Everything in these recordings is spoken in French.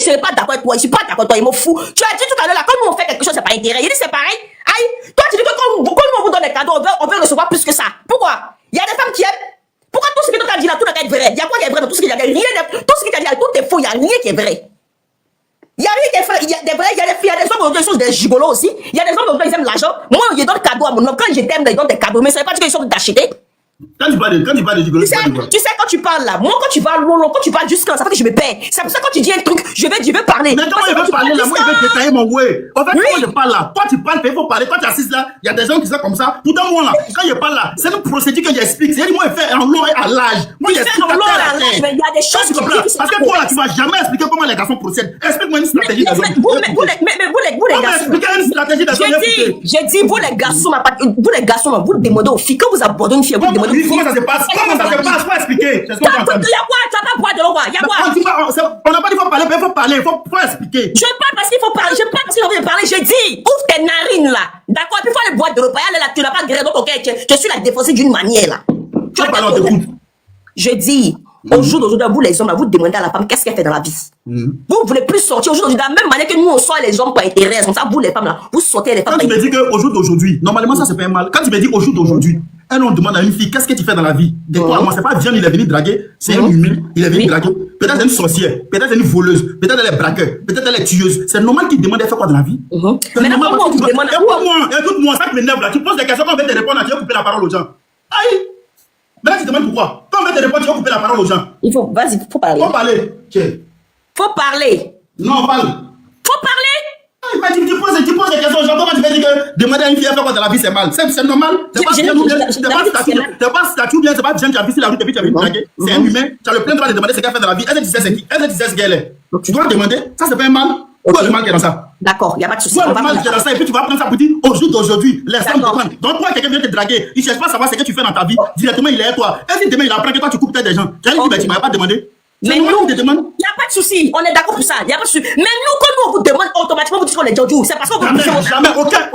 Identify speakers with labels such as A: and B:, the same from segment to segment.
A: je n'ai pas d'accord avec toi, je suis pas d'accord avec toi, il me fout. Tu as dit tout à l'heure, là, quand nous on fait quelque chose, c'est par intérêt. Il dit c'est pareil. Aïe, toi tu dis que quand on vous donne des cadeaux, on veut recevoir plus que ça. Pourquoi? Il y a des femmes qui aiment. Pourquoi tout ce que tu as dit là, tout est vrai? Il y a quoi qui est vrai dans tout ce qu'il y a? Rien, tout ce que tu as dit là, tout est faux, il n'y a rien qui est vrai. Il y a rien qui est vrai, il y a des vrais, il y a des hommes qui sont des gigolos aussi. Il y a des hommes qui aiment l'argent. Moi, je donne cadeau à mon homme. Quand je t'aime, je donne des cadeaux. Mais ça veut pas dire qu'ils sont d'acheter.
B: Quand tu parles de gigolo,
A: tu sais, quand tu parles là, moi quand tu parles long, quand tu parles jusqu'à ça fait que je me perds. C'est pour ça que quand tu dis un truc, je vais parler.
B: Mais comment il veut parler là? Moi, il veut détailler mon way. En fait, quand je parle là, toi tu parles, il faut parler. Toi tu assises là, il y a des gens qui sont comme ça. Pourtant, moi là, quand je parle là, c'est une procédure que j'explique. C'est moi, il fait en long et à l'âge. Moi, j'explique en long et à l'âge.
A: Mais il y a des choses qui
B: parce que toi là, tu vas jamais expliquer comment les garçons procèdent. Explique-moi une stratégie des hommes.
A: Vous les garçons.
B: Expliquez une stratégie des hommes.
A: J'ai dit, vous les garçons, vous demandez aux filles, quand vous abordez une fille, vous demandez aux filles.
B: Comment ça se passe? Comment ça se passe? Faut expliquer.
A: Il y a quoi? Tu vas pas boire de l'eau, il y a quoi?
B: On n'a pas dit faut parler, mais il faut parler, il faut expliquer.
A: Je parle parce qu'il faut parler, je parle parce qu'il faut parler. Je dis, ouvre tes narines là. D'accord? Puis il faut aller boire de l'eau. Tu n'as pas gré, donc ok, je suis la défoncer d'une manière là.
B: Tu vas parler, on t'écoute.
A: Je dis, au jour d'aujourd'hui, vous les hommes, là, vous demandez à la femme qu'est-ce qu'elle fait dans la vie. Vous voulez plus sortir au jour d'aujourd'hui, de la même manière que nous on sort les hommes par intérêt. Comme ça, vous les femmes là, vous sortez les femmes.
B: Quand tu me dis qu'au jour d'aujourd'hui, normalement ça c'est pas mal. Quand tu me dis au jour d'aujourd'hui, un homme demande à une fille qu'est-ce que tu fais dans la vie. De quoi? Moi, c'est pas viande, il est venu draguer, c'est un humain, il est venu draguer. Peut-être elle est une sorcière, peut-être elle est une voleuse, peut-être elle est braqueur, peut-être elle est tueuse. C'est normal qu'il demande elle fait quoi dans la vie.
A: Mais là, comment vous demandez?
B: Écoute-moi, ça m'énerve là. Tu poses des questions, quand on va te répondre, tu vas couper la parole aux gens. Aïe! Mais là, tu te demandes pourquoi. Quand on va te répondre, tu vas couper la parole aux gens.
A: Vas-y, faut parler.
B: Faut parler.
A: Faut parler.
B: Non, parle.
A: Faut parler.
B: Mais tu poses des questions aux gens. Comment tu vas dire que demander à une fille à faire quoi dans la vie, c'est mal? C'est normal. C'est pas bien ou bien. C'est pas statut ou bien. C'est pas bien, tu as vu sur la route et puis tu as vu draguer. C'est un humain. Tu as le plein droit de demander ce qu'elle fait dans la vie. Est-ce que tu sais c'est qui? Est-ce que tu sais ce qu'elle est? Tu dois demander. Ça, c'est pas un mal. Quoi le mal qui est dans ça?
A: D'accord, il n'y a pas de souci.
B: Quoi le mal qui est dans ça? Et puis tu vas prendre ça pour dire au jour d'aujourd'hui, les hommes demandent. Donc toi, quelqu'un vient te draguer. Il ne cherche pas à savoir ce que tu fais dans ta vie. Directement, il est à toi. Est-ce que demain, il apprend que toi, tu coupes des gens? Tu as dit, tu m'as pas demandé.
A: Mais nous, il n'y a pas de souci. On est d'accord pour ça. Il n'y a pas de souci. Mais nous, quand nous, on vous demande automatiquement, vous dites qu'on est Jojo. C'est parce qu'on vous
B: demande. Jamais, aucun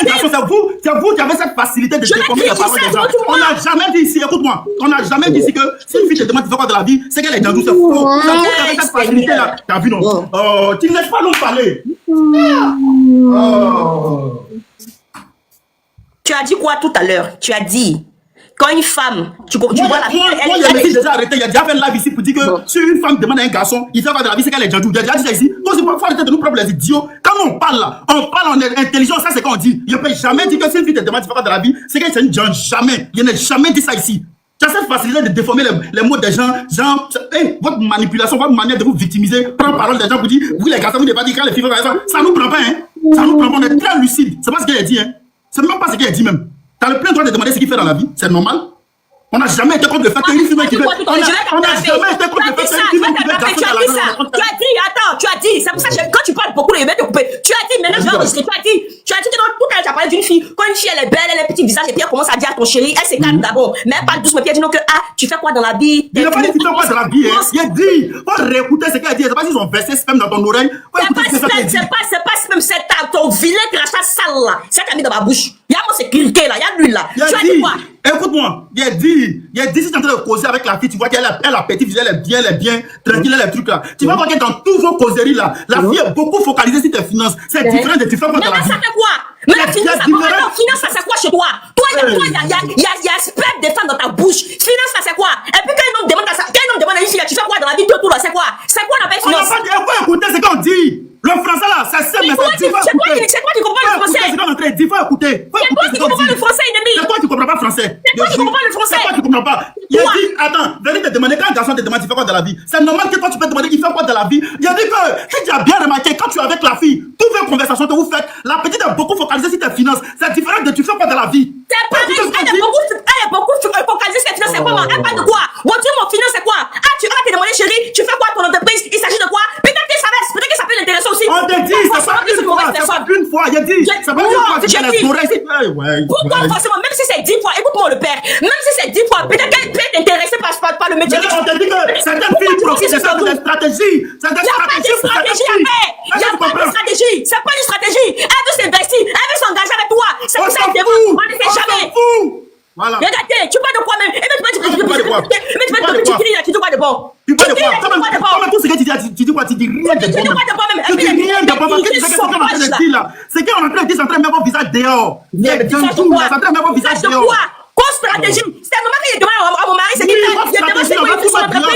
B: garçon. C'est vous qui avez cette facilité de déformer les paroles des gens. On n'a jamais dit ici, écoute-moi, on n'a jamais dit ici que si une fille te demande de faire quoi de la vie, c'est qu'elle est Jojo. C'est faux. C'est vous qui avez cette facilité-là. T'as vu, non? Tu ne laisses pas nous parler.
A: Tu as dit quoi tout à l'heure? Tu as dit. Quand une femme, tu vois la fille,
B: moi, il déjà arrêté, il y a déjà fait un live ici pour dire que si une femme demande à un garçon, il fait quoi de la vie, c'est qu'elle est jadou. Il y a déjà dit ça ici. Donc, il faut arrêter de nous prendre les idiots. Quand on parle là, on parle en intelligence, ça c'est quand on dit. Il ne peut jamais dire que si une fille te demande de faire quoi de la vie, c'est qu'elle est une jeune. Jamais. Il n'a jamais dit ça ici. Tu as cette facilité de déformer les mots des gens. Genre, votre manipulation, votre manière de vous victimiser, prendre parole des gens pour dire, vous les garçons, vous ne devez pas dire quand les filles font ça. Ça nous prend pas, hein. Ça nous prend pas, on est très lucide. C'est pas ce qu'elle a dit, hein. C'est même pas ce qu'elle a dit même. T'as le plein droit de demander ce qu'il fait dans la vie, c'est normal. On n'a jamais été contre le fait que une fille qui veut. On n'a jamais été contre le fait que une fille qui veut garçon dans la vie.
A: Tu as dit, attends, tu as dit, c'est pour ça que quand tu parles beaucoup, les mecs te couper. Tu as dit, maintenant je vais enregistrer, tu as dit que dans tout cas, tu as parlé d'une fille. Quand une fille elle est belle, elle a un petit visage, et puis elle commence à dire à ton chéri, elle se calme d'abord. Mais elle parle doucement, puis elle dit non que, tu fais quoi dans la vie?
B: Il n'a pas dit tu fais quoi dans la vie, hein. Il a dit, faut réécouter ce qu'elle a dit. C'est pas si ils ont versé spam dans ton oreille.
A: C'est pas spam, c'est ton vilain crachat sale là. C'est ce mis dans ma bouche. Il y a moi, c'est cliqué là, il y a lui là. Tu as dit quoi?
B: Écoute-moi, il a dit si tu es en train de causer avec la fille, tu vois qu'elle a petit, elle est bien, tranquille, elle est truc là. Tu vas voir que dans tous vos causeries là, la fille est beaucoup focalisée sur tes finances. C'est différent de tu fais quoi dans la vie.
A: Mais ça fait quoi? Mais la finance, ça c'est quoi chez toi? Toi, il y a sperme des femmes dans ta bouche. Finance, ça c'est quoi? Et puis quand un homme demande à une fille, tu fais quoi dans la vie? Tout là, c'est quoi? C'est quoi la finance?
B: On n'a pas écouter ce qu'on dit. Le français là, c'est simple, mais c'est
A: quoi tu comprends le français?
B: C'est quoi notre dit, faut écouter.
A: C'est toi qui comprends le français, ennemi.
B: C'est toi qui comprends pas français.
A: C'est toi qui comprends le français.
B: C'est toi qui comprends pas. Il a dit, attends, venez te demander quand un garçon te demande tu fais quoi dans la vie. C'est normal que toi tu peux te demander il fait quoi dans la vie. Il a dit que si tu as bien remarqué quand tu es avec la fille, toutes vos conversations que vous faites, la petite est beaucoup focalisée sur tes finances. C'est différent de tu fais quoi dans la vie.
A: C'est pas vrai, elle est beaucoup focalisée sur tes finances. C'est quoi? Elle parle de quoi? Mon Dieu, mon finance c'est quoi? Ah, tu vas te demander chérie, tu fais quoi ton entreprise? Il s'agit de quoi? Peut-être que ça peut l'intéresser aussi.
B: On te dit, c'est pas une fois, il a dit. C'est pas une fois, c'est les oreilles.
A: Pourquoi forcément, même si c'est 10 fois, écoute-moi le père, même si c'est 10 fois, peut-être qu'elle peut être intéressée par le métier.
B: Mais on te dit que certaines filles profitent de ça pour des stratégies.
A: Il n'y a pas de stratégie à faire. Il n'y a pas de stratégie. C'est pas une stratégie. Elle veut s'investir, elle veut s'engager avec toi. C'est pour ça qu'elle vous. On ne sait jamais.
B: Voilà.
A: Regardez, tu parles de quoi même? Mais tu parles de quoi de bon?
B: Tu parles de quoi? Tout ce que tu dis, tu dis quoi? Tu dis rien de
A: Tu dis quoi de moi-même?
B: Tu dis rien de moi-même. Qu'est-ce que c'est qu'on est en train de dire là? C'est qu'on est en train de dire, c'est en train de mettre vos visages dehors. Les Djandjou, là, c'est en train de mettre vos visages dehors.
A: Quoi stratégie? C'est un moment qu'il demande à mon mari, c'est qu'il fait.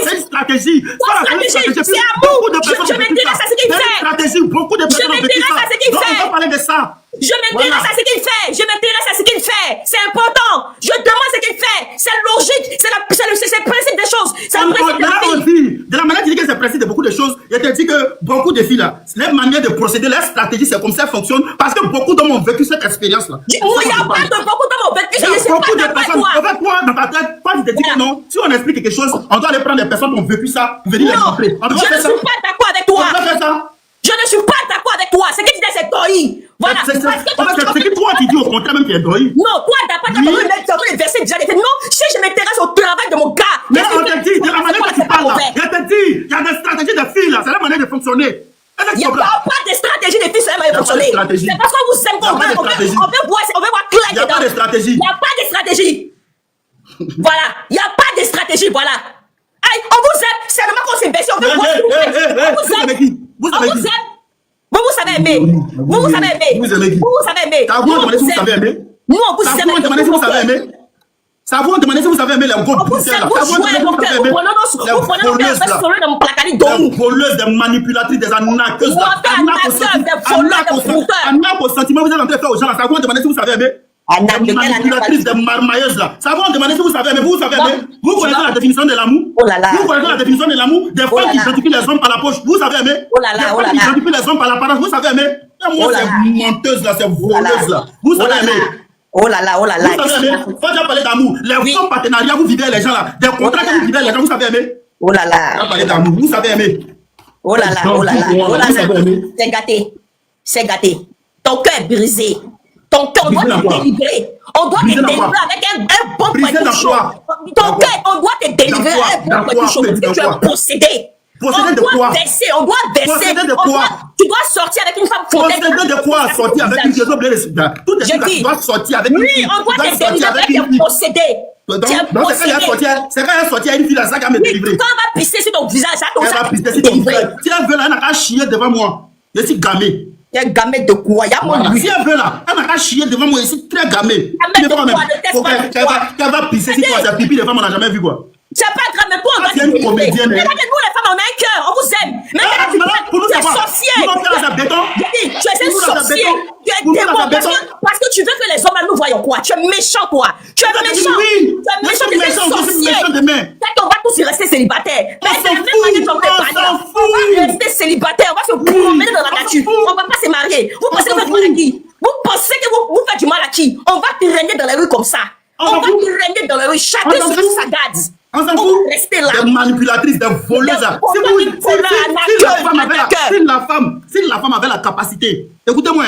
B: C'est une stratégie.
A: Quoi stratégie? C'est à vous. Je m'intéresse à ce qu'il fait.
B: Stratégie, beaucoup de personnes ont vécu ça. Donc on va parler de ça.
A: Je m'intéresse à ce qu'il fait. Je m'intéresse à ce qu'il fait. C'est important. Je demande ce qu'il fait. C'est logique. C'est le principe des choses. C'est le principe de la vie.
B: De la manière qu'il dit que c'est le principe de beaucoup de choses, je te dis que beaucoup de filles là, les manières de procéder, leur stratégie, c'est comme ça fonctionne. Parce que beaucoup d'hommes ont vécu cette expérience là.
A: Il n'y a pas de beaucoup d'hommes ont vécu ça.
B: Il y a beaucoup de personnes. En fait, toi, dans ta tête, toi, tu te dis que non. Si on explique quelque chose, on doit aller prendre des personnes qui ont vécu ça pour venir les montrer.
A: Je ne suis pas d'accord avec toi.
B: On doit faire ça.
A: Je ne suis pas d'accord avec toi. Ce que tu dis, c'est toi. Voilà.
B: C'est que toi qui dis au contraire même qu'il est droïde.
A: Non, toi, t'as pas d'accord les versets déjà. Non, si je m'intéresse au travail de mon gars.
B: Mais on te dit, de la manière que tu parles là, je te dis, il y a des stratégies de filles là, c'est la manière de fonctionner.
A: Il n'y a pas de stratégie de filles, c'est la manière de fonctionner. C'est parce qu'on vous aime qu'on veut voir clair.
B: Il n'y a pas de stratégie.
A: Il n'y a pas de stratégie. Voilà. Il n'y a pas de stratégie, voilà. Aïe, on vous aime. C'est le moment qu'on s'est baissé. On veut voir. On vous aime. On vous aime. Vous savez aimer. Vous savez aimer. Vous savez aimer.
B: Ça vous demandez si vous savez aimer.
A: Nous, on vous aime.
B: Ça vous demandez si vous savez aimer. Ça vous demandez si vous savez aimer les gros bruxelles là. Ça vous demandez si vous savez aimer les voleuses, des manipulatrices, des arnaqueuses. Arnaque au sentiment, vous êtes en train de faire aux gens là. Ça vous demandez si vous savez aimer. Des manipulatrices, des marmailleuses là. Ça vous demandez si vous savez aimer. Vous savez aimer. Vous connaissez la définition de l'amour. Vous connaissez la définition de l'amour. Des femmes qui identifient les hommes par la poche. Vous savez aimer. Des femmes qui identifient les hommes par l'apparence. Vous savez aimer. Moi, c'est menteuse là, c'est voleuse là. Vous savez aimer.
A: Oh là là.
B: Vous savez aimer. Quand j'ai parlé d'amour, les femmes partenariats, vous vivez les gens là. Des contrats que vous vivez les gens, vous savez aimer.
A: Oh là là.
B: J'ai parlé d'amour, vous savez aimer.
A: Oh là là. C'est gâté. Ton cœur est brisé. Ton cœur, on doit te délivrer. On doit te délivrer avec un bon point de chaud. Ton cœur, on doit te délivrer avec un bon point de chaud. Parce que tu es possédé.
B: Possédé de quoi?
A: On doit baisser.
B: Possédé de quoi?
A: Tu dois sortir avec une femme fontaine.
B: Possédé de quoi? Sortir avec une femme fontaine. Tout est dit, tu dois sortir avec une fille.
A: Oui, on doit te délivrer avec un possédé.
B: Donc, c'est quand elle sortit à une fille, là, ça va me délivrer.
A: Quand on va pisser sur ton visage, ça
B: elle va pisser sur ton visage. Si elle veut là, elle n'a qu'à chier devant moi. Je suis gamé.
A: Il y a un gamet de quoi? Il y a mon
B: Si elle veut là, elle n'a qu'à chier devant moi. Je suis très gamé. Qu'elle va pisser sur toi. C'est pipi de femme, on n'a jamais vu quoi.
A: C'est pas grave, mais toi, on va te délivrer. Mais nous, les femmes, on a un cœur, on vous aime. Mais tu es sorcier. Tu es un sorcier. Tu es démon. Parce que tu veux que les hommes nous voient quoi? Tu es méchant, toi. Tu es méchant. Tu es méchant, tu es sorcier. Peut-être qu'on va tous rester célibataires. Mais c'est la même manière qu'on va rester célibataires. On va se promener dans la nature. On va pas se marier. Vous pensez que vous faites mal à qui? Vous pensez que vous faites du mal à qui? On va te régner dans les rues comme ça. On va te régner dans les rues. Chacun sur sa garde.
B: On s'en fout. Des manipulatrices, des voleuses. Si la femme avait la capacité, écoutez-moi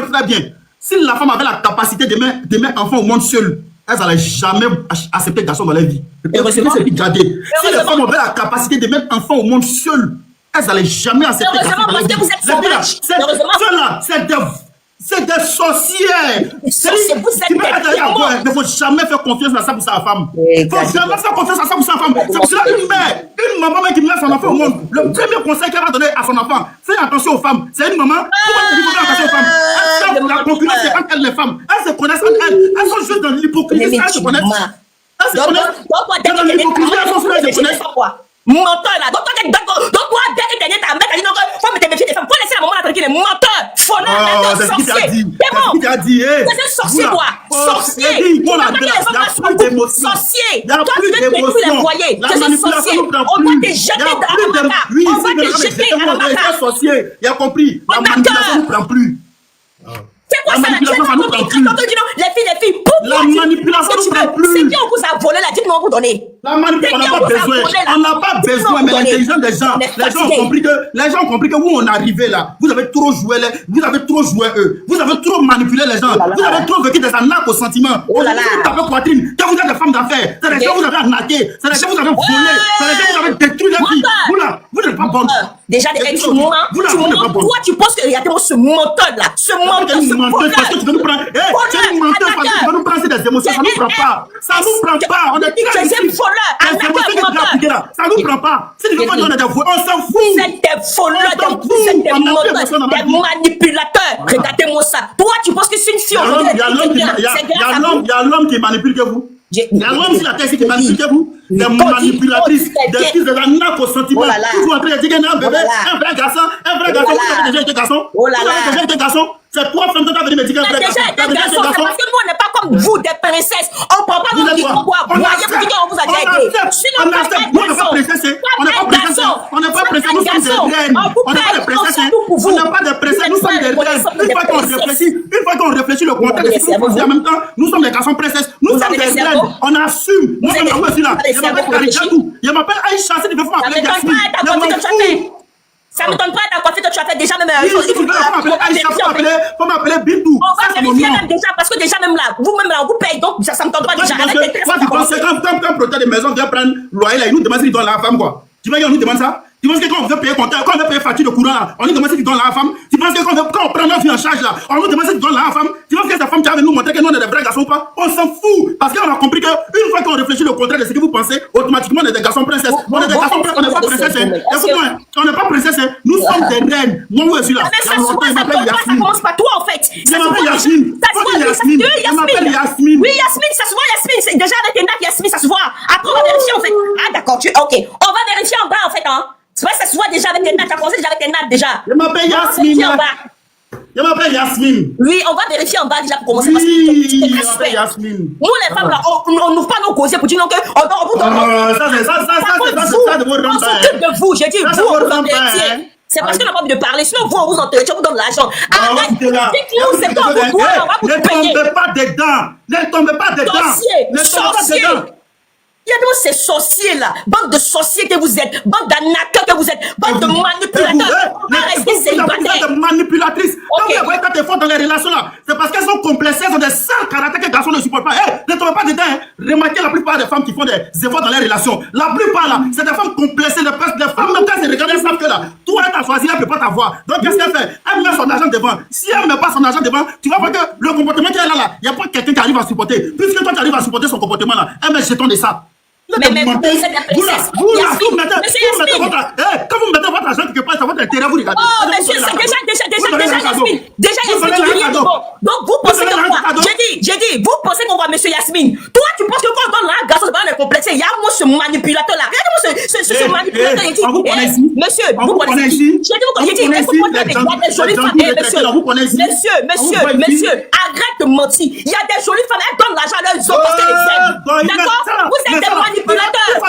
B: très bien. Si la femme avait la capacité de mettre enfant au monde seul, elle n'allait jamais accepter garçon dans la vie. Si les femmes avaient la capacité de mettre enfant au monde seul, elles n'allaient jamais accepter garçon dans la vie. C'est des sorcières. Il ne faut jamais faire confiance à ça pour sa femme. Il ne faut jamais faire confiance à ça pour sa femme. C'est pour cela une maman qui met son enfant au monde, le premier conseil qu'elle va donner à son enfant, fais attention aux femmes. C'est une maman. Pourquoi tu dis qu'il faut faire attention aux femmes? La concurrence, c'est entre elles les femmes. Elles se connaissent entre elles. Elles sont juste dans l'hypocrisie. Elles se connaissent. Elles se connaissent.
A: Menteur là, donc toi dernier ta mère a dit non, faut me te méfier des femmes, faut laisser la maman là tranquille, menteur, fonneur, sorcier, démon, c'est un sorcier toi, sorcier, sorcier, toi tu veux détruire les foyers, tu es un sorcier, on va te jeter dans la maca, on va te jeter à la maca,
B: sorcier, il a compris, la manipulation ne prend plus.
A: C'est quoi ça la les filles,
B: la manipulation ne prend plus.
A: C'est qui on vous a volé là, dites-moi vous donner.
B: La manipulation, on n'a pas besoin, mais l'intelligence des gens, les gens ont compris que où on est arrivé là, vous avez trop joué eux, vous avez trop manipulé les gens, vous avez trop vécu des arnaques aux sentiments, vous avez poitrine, quand vous êtes des femmes d'affaires, c'est des gens que vous avez arnaqué, c'est des gens que vous avez volé, c'est des gens que vous avez détruit la vie. Vous n'êtes pas bonne.
A: Déjà, toi tu penses que regardez-moi ce menteur là, ce menteur
B: menteuse parce que tu veux nous prendre. Tu es une menteuse parce que tu veux nous prendre des émotions. Ça nous prend pas. Ça nous prend pas. On est très ici. Les émotions que tu as appliquées là, ça nous prend pas. Si tu veux pas dire on est des voleurs, on s'en fout.
A: Vous êtes des voleurs, vous êtes des menteurs, des manipulateurs. Regardez-moi ça. Toi, tu penses que c'est une fille aujourd'hui.
B: Il y a l'homme qui manipule que vous. Il y a l'homme sur la terre qui manipule que vous. Des manipulatrices, des fils de la nappe au sentiment. Toujours en train de dire qu'il y a un bébé, un vrai garçon, vous avez déjà été garçon. Vous avez déjà été garçon. C'est toi, femme, qui as venu me dire qu'un vrai garçon.
A: Parce que nous, on n'est pas comme vous, des princesses. On ne prend pas notre pouvoir. Voyez, vous dites qu'on vous a déjà aidé. Sinon, on n'est pas princesse. On n'est pas princesse. On n'est pas princesse. Nous sommes des reines. On n'est pas des princesses. On n'a pas de princesse. Nous sommes des reines. Une fois qu'on réfléchit le contraire de ce que vous en même temps, nous sommes des garçons princesses. Nous sommes des reines. On assume. Moi, je suis là. Je m'appelle Aïcha. Si tu veux m'appeler Yasmine. Ça ne me donne pas ta coiffure que tu as fait déjà même.
B: Faut m'appeler Bintou.
A: On va vérifier même déjà parce que déjà même là, vous-même là, on vous paye donc ça me donne pas déjà.
B: Toi, tu penses que quand un protecteur de maison vient prendre loyer là, il nous demande s'il donne la femme quoi. Tu vois, on nous demande ça. Tu penses que quand on veut payer compteur, quand on veut payer facture de courant là, on nous demande s'il donne la femme. Tu penses que quand on prend notre vie en charge là, on nous demande s'il donne la femme. Tu penses que cette femme qui avait nous montrer que nous on est des vrais garçons ou pas? On s'en fout parce qu'on a compris que une fois qu'on réfléchit le contraire de ce que vous pensez, automatiquement on est des garçons princesses. On est des garçons princesses, on n'est pas princesses. Écoute-moi, on n'est pas princesses, nous sommes des reines. Moi je suis là.
A: Ça commence pas toi en fait.
B: Je m'appelle Yasmine. Je m'appelle Yasmine.
A: Oui, Yasmine, ça se voit Yasmine. C'est déjà avec tes nattes Yasmine, ça se voit. Après on va vérifier en fait. Ah d'accord, ok. On va vérifier en bas en fait hein. C'est vrai, ça se voit déjà avec tes nattes. Tu as commencé déjà avec tes nattes déjà.
B: Je m'appelle Yasmine. Je m'appelle Yasmine.
A: Oui, on va vérifier en bas déjà pour commencer.
B: Oui, je m'appelle Yasmine.
A: Nous les femmes là, on n'ouvre pas nos causiers pour dire non que on vous donne.
B: Ça de vos
A: on s'occupe de vous. J'ai dit vous, on vous entretient. C'est parce qu'on n'a pas envie de parler. Sinon, vous, on vous entretient, on vous donne l'argent. Dites-nous, c'est quand vous doit, on va vous payer.
B: Ne tombez pas dedans. Ne tombez pas dedans.
A: Sorcier. Il y a donc ces sorciers là, bande de sorciers que vous êtes, bande d'arnaqueurs que vous êtes, bande de manipulateurs. Arrêtez célibataires.
B: Vous êtes de manipulatrices. Quand vous voyez quand elles font dans les relations là, c'est parce qu'elles sont complexées, elles ont des sales caractères que les garçons ne supportent pas. Ne tombez pas dedans. Remarquez la plupart des femmes qui font des efforts dans les relations. La plupart là, c'est des femmes complexées, des femmes même quand elles regardent, elles savent que là, toi elle t'a choisi, elle ne peut pas t'avoir. Donc qu'est-ce qu'elle fait? Elle met son argent devant. Si elle ne met pas son argent devant, tu vas voir que le comportement qu'elle a là, il n'y a pas quelqu'un qui arrive à supporter. Puisque toi tu arrives à supporter son comportement là, elle met jeton de ça.
A: Mais vous êtes la princesse.
B: Quand vous mettez votre argent quelque part, c'est votre intérêt, vous regardez.
A: Oh, monsieur, c'est déjà Yasmine. Déjà Yasmine, tu rien du bon. Donc, vous pensez que quoi? J'ai dit, vous pensez qu'on voit monsieur Yasmine. Toi, tu penses que quand on donne la garçon, c'est pas un complexé. Il y a moi ce manipulateur-là. Regardez-moi ce manipulateur. Monsieur, vous connaissez. J'ai dit, écoute-moi, il y a des jolies femmes. Monsieur, arrête de mentir. Il y a des jolies femmes, elles donnent l'argent à leurs hommes parce qu'elles les aiment. D'accord? Vous êtes des manipulateurs.
B: Une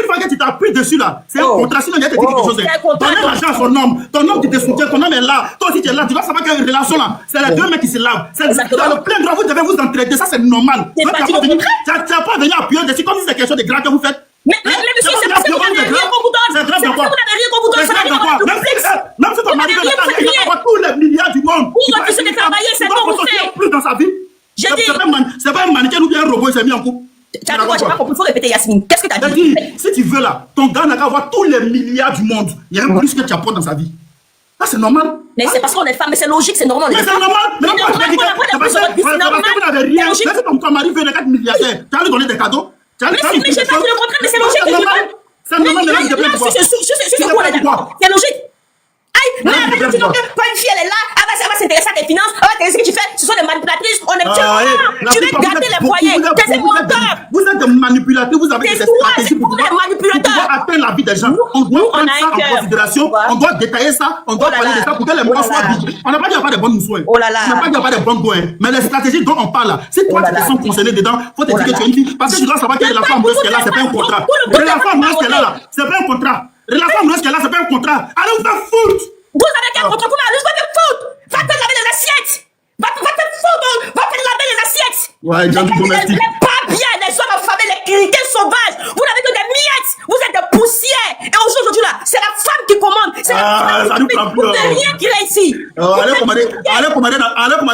B: fois que tu t'appuies dessus là, c'est un contrat. Sinon, il y a quelque chose. Donnez l'argent à son homme. Ton homme qui te soutient, ton homme est là. Toi aussi, tu es là. Tu vas savoir qu'il y a une relation là. C'est les deux mecs qui se lavent. C'est dans le plein droit, vous devez vous entraider. Ça, c'est normal. Tu n'as pas venu appuyer dessus comme si c'est quelque chose de grave que vous faites.
A: Mais monsieur, c'est parce que vous n'avez rien qu'on vous donne.
B: C'est grave de quoi?
A: Vous n'avez rien qu'on vous donne.
B: Même si ton mari veut il va tous les milliards du monde.
A: Vous refusez de travailler, c'est non, vous faites.
B: Plus dans sa vie. C'est pas un mannequin ou bien un robot, il s'est mis en couple.
A: Tu as dit quoi? J'ai pas compris. Il faut répéter, Yasmine. Qu'est-ce que tu as dit?
B: Si tu veux là, ton gars n'a qu'à avoir tous les milliards du monde. Il y a un plus que tu apportes dans sa vie. Ça, c'est normal.
A: Mais c'est parce qu'on est femme, mais c'est logique, c'est normal.
B: Mais c'est normal. Mais non, parce que vous n'avez rien. Mais si ton mari veut les 4 milliardaires, tu vas lui donner des cadeaux.
A: Mais j'ai pas dit le contraire, mais c'est logique.
B: C'est normal.
A: C'est logique. Aïe, mais quand une fille elle est là, elle va s'intéresser à tes finances, elle va t'intéresser ce que tu fais, ce sont des manipulatrices, on est tu veux gâter les foyers, t'es menteur.
B: Vous êtes des manipulateurs, vous avez des stratégies pour pouvoir atteindre la vie des gens. On doit prendre ça en considération, on doit détailler ça, on doit parler de ça pour que les mots soient vite. On n'a pas dit qu'il n'y a pas de bonnes moussoins, on n'a pas dit qu'il n'y a pas de bonnes goins, mais les stratégies dont on parle là, si toi tu te sens concerné dedans, faut te dire que tu es une fille, parce que tu dois savoir que la femme ce qu'elle a, c'est pas un contrat. La femme ce qu'elle a là, c'est pas un contrat. La femme ce qu'elle a, c'est pas un contrat. Allez vous faire foutre.
A: Vous avez qu'un contrat pour la va te foutre. Va te laver les assiettes. Va te foutre. Va te laver les assiettes.
B: Ouais, j'ai envie domestique.
A: Pas bien, les hommes affamés, les criquets sauvages. Vous n'avez que des miettes. Vous êtes des poussières. Et aujourd'hui là, c'est la femme qui commande. C'est la femme
B: ça nous prend plus.
A: C'est rien qui est ici.
B: Allez commander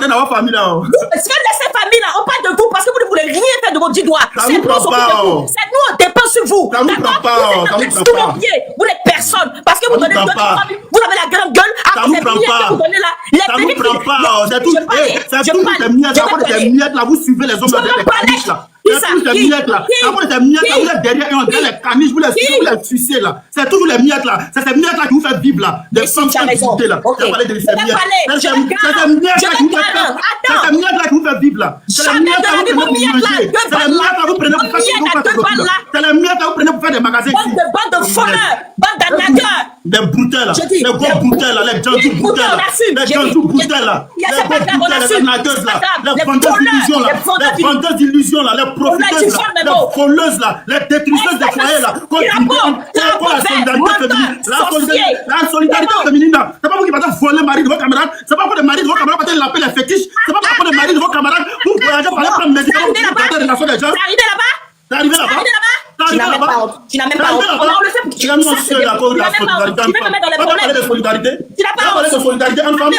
B: dans votre famille là.
A: Laissez famille là. On parle de vous parce que vous ne voulez rien faire de vos 10 doigts.
B: C'est nous,
A: on dépend sur vous.
B: Ça nous prend pas.
A: Vous n'êtes personne. Parce que vous donnez votre famille. Vous avez la grande gueule.
B: prend pas. Ça vous prend pas. C'est tout. C'est tout des miettes. Après des miettes là, vous suivez les hommes avec des caniches là. C'est toujours des miettes là. Après des miettes là, vous êtes derrière et on dirait les caniches, vous les sucez là. C'est toujours les miettes là. C'est ces miettes là qui vous fait vivre là. Des femmes qui vous là. On va parler de ces miettes. C'est ces miettes là qui vous fait vivre là. C'est les miettes là que vous prenez pour manger. C'est les miettes là que vous prenez pour faire des magasins. C'est les miettes là que vous prenez pour faire des magasins ici.
A: Bande de voleurs, bande d'arnaqueurs.
B: Des broutels là, les gros broutels là, les gentils broutels là, les gentils broutels là, les gros broutels, les arnaqueuses là, les vendeuses d'illusions là, les vendeuses d'illusions là, les profiteuses là, les voleuses là, les détruiseuses des foyers là, la solidarité féminine là, c'est pas vous qui partez voler le mari de vos camarades, c'est pas pour les maris de vos camarades partez laper les fétiches, c'est pas pour les maris de vos camarades, vous voyagez pour aller prendre médicaments pour garder les relations des gens. C'est arrivé là-bas?
A: Tu n'as même pas honte. Tu n'as même pas honte. On le fait pour que tu
B: n'as pas parlé de solidarité. Tu n'as pas parlé de solidarité en femme.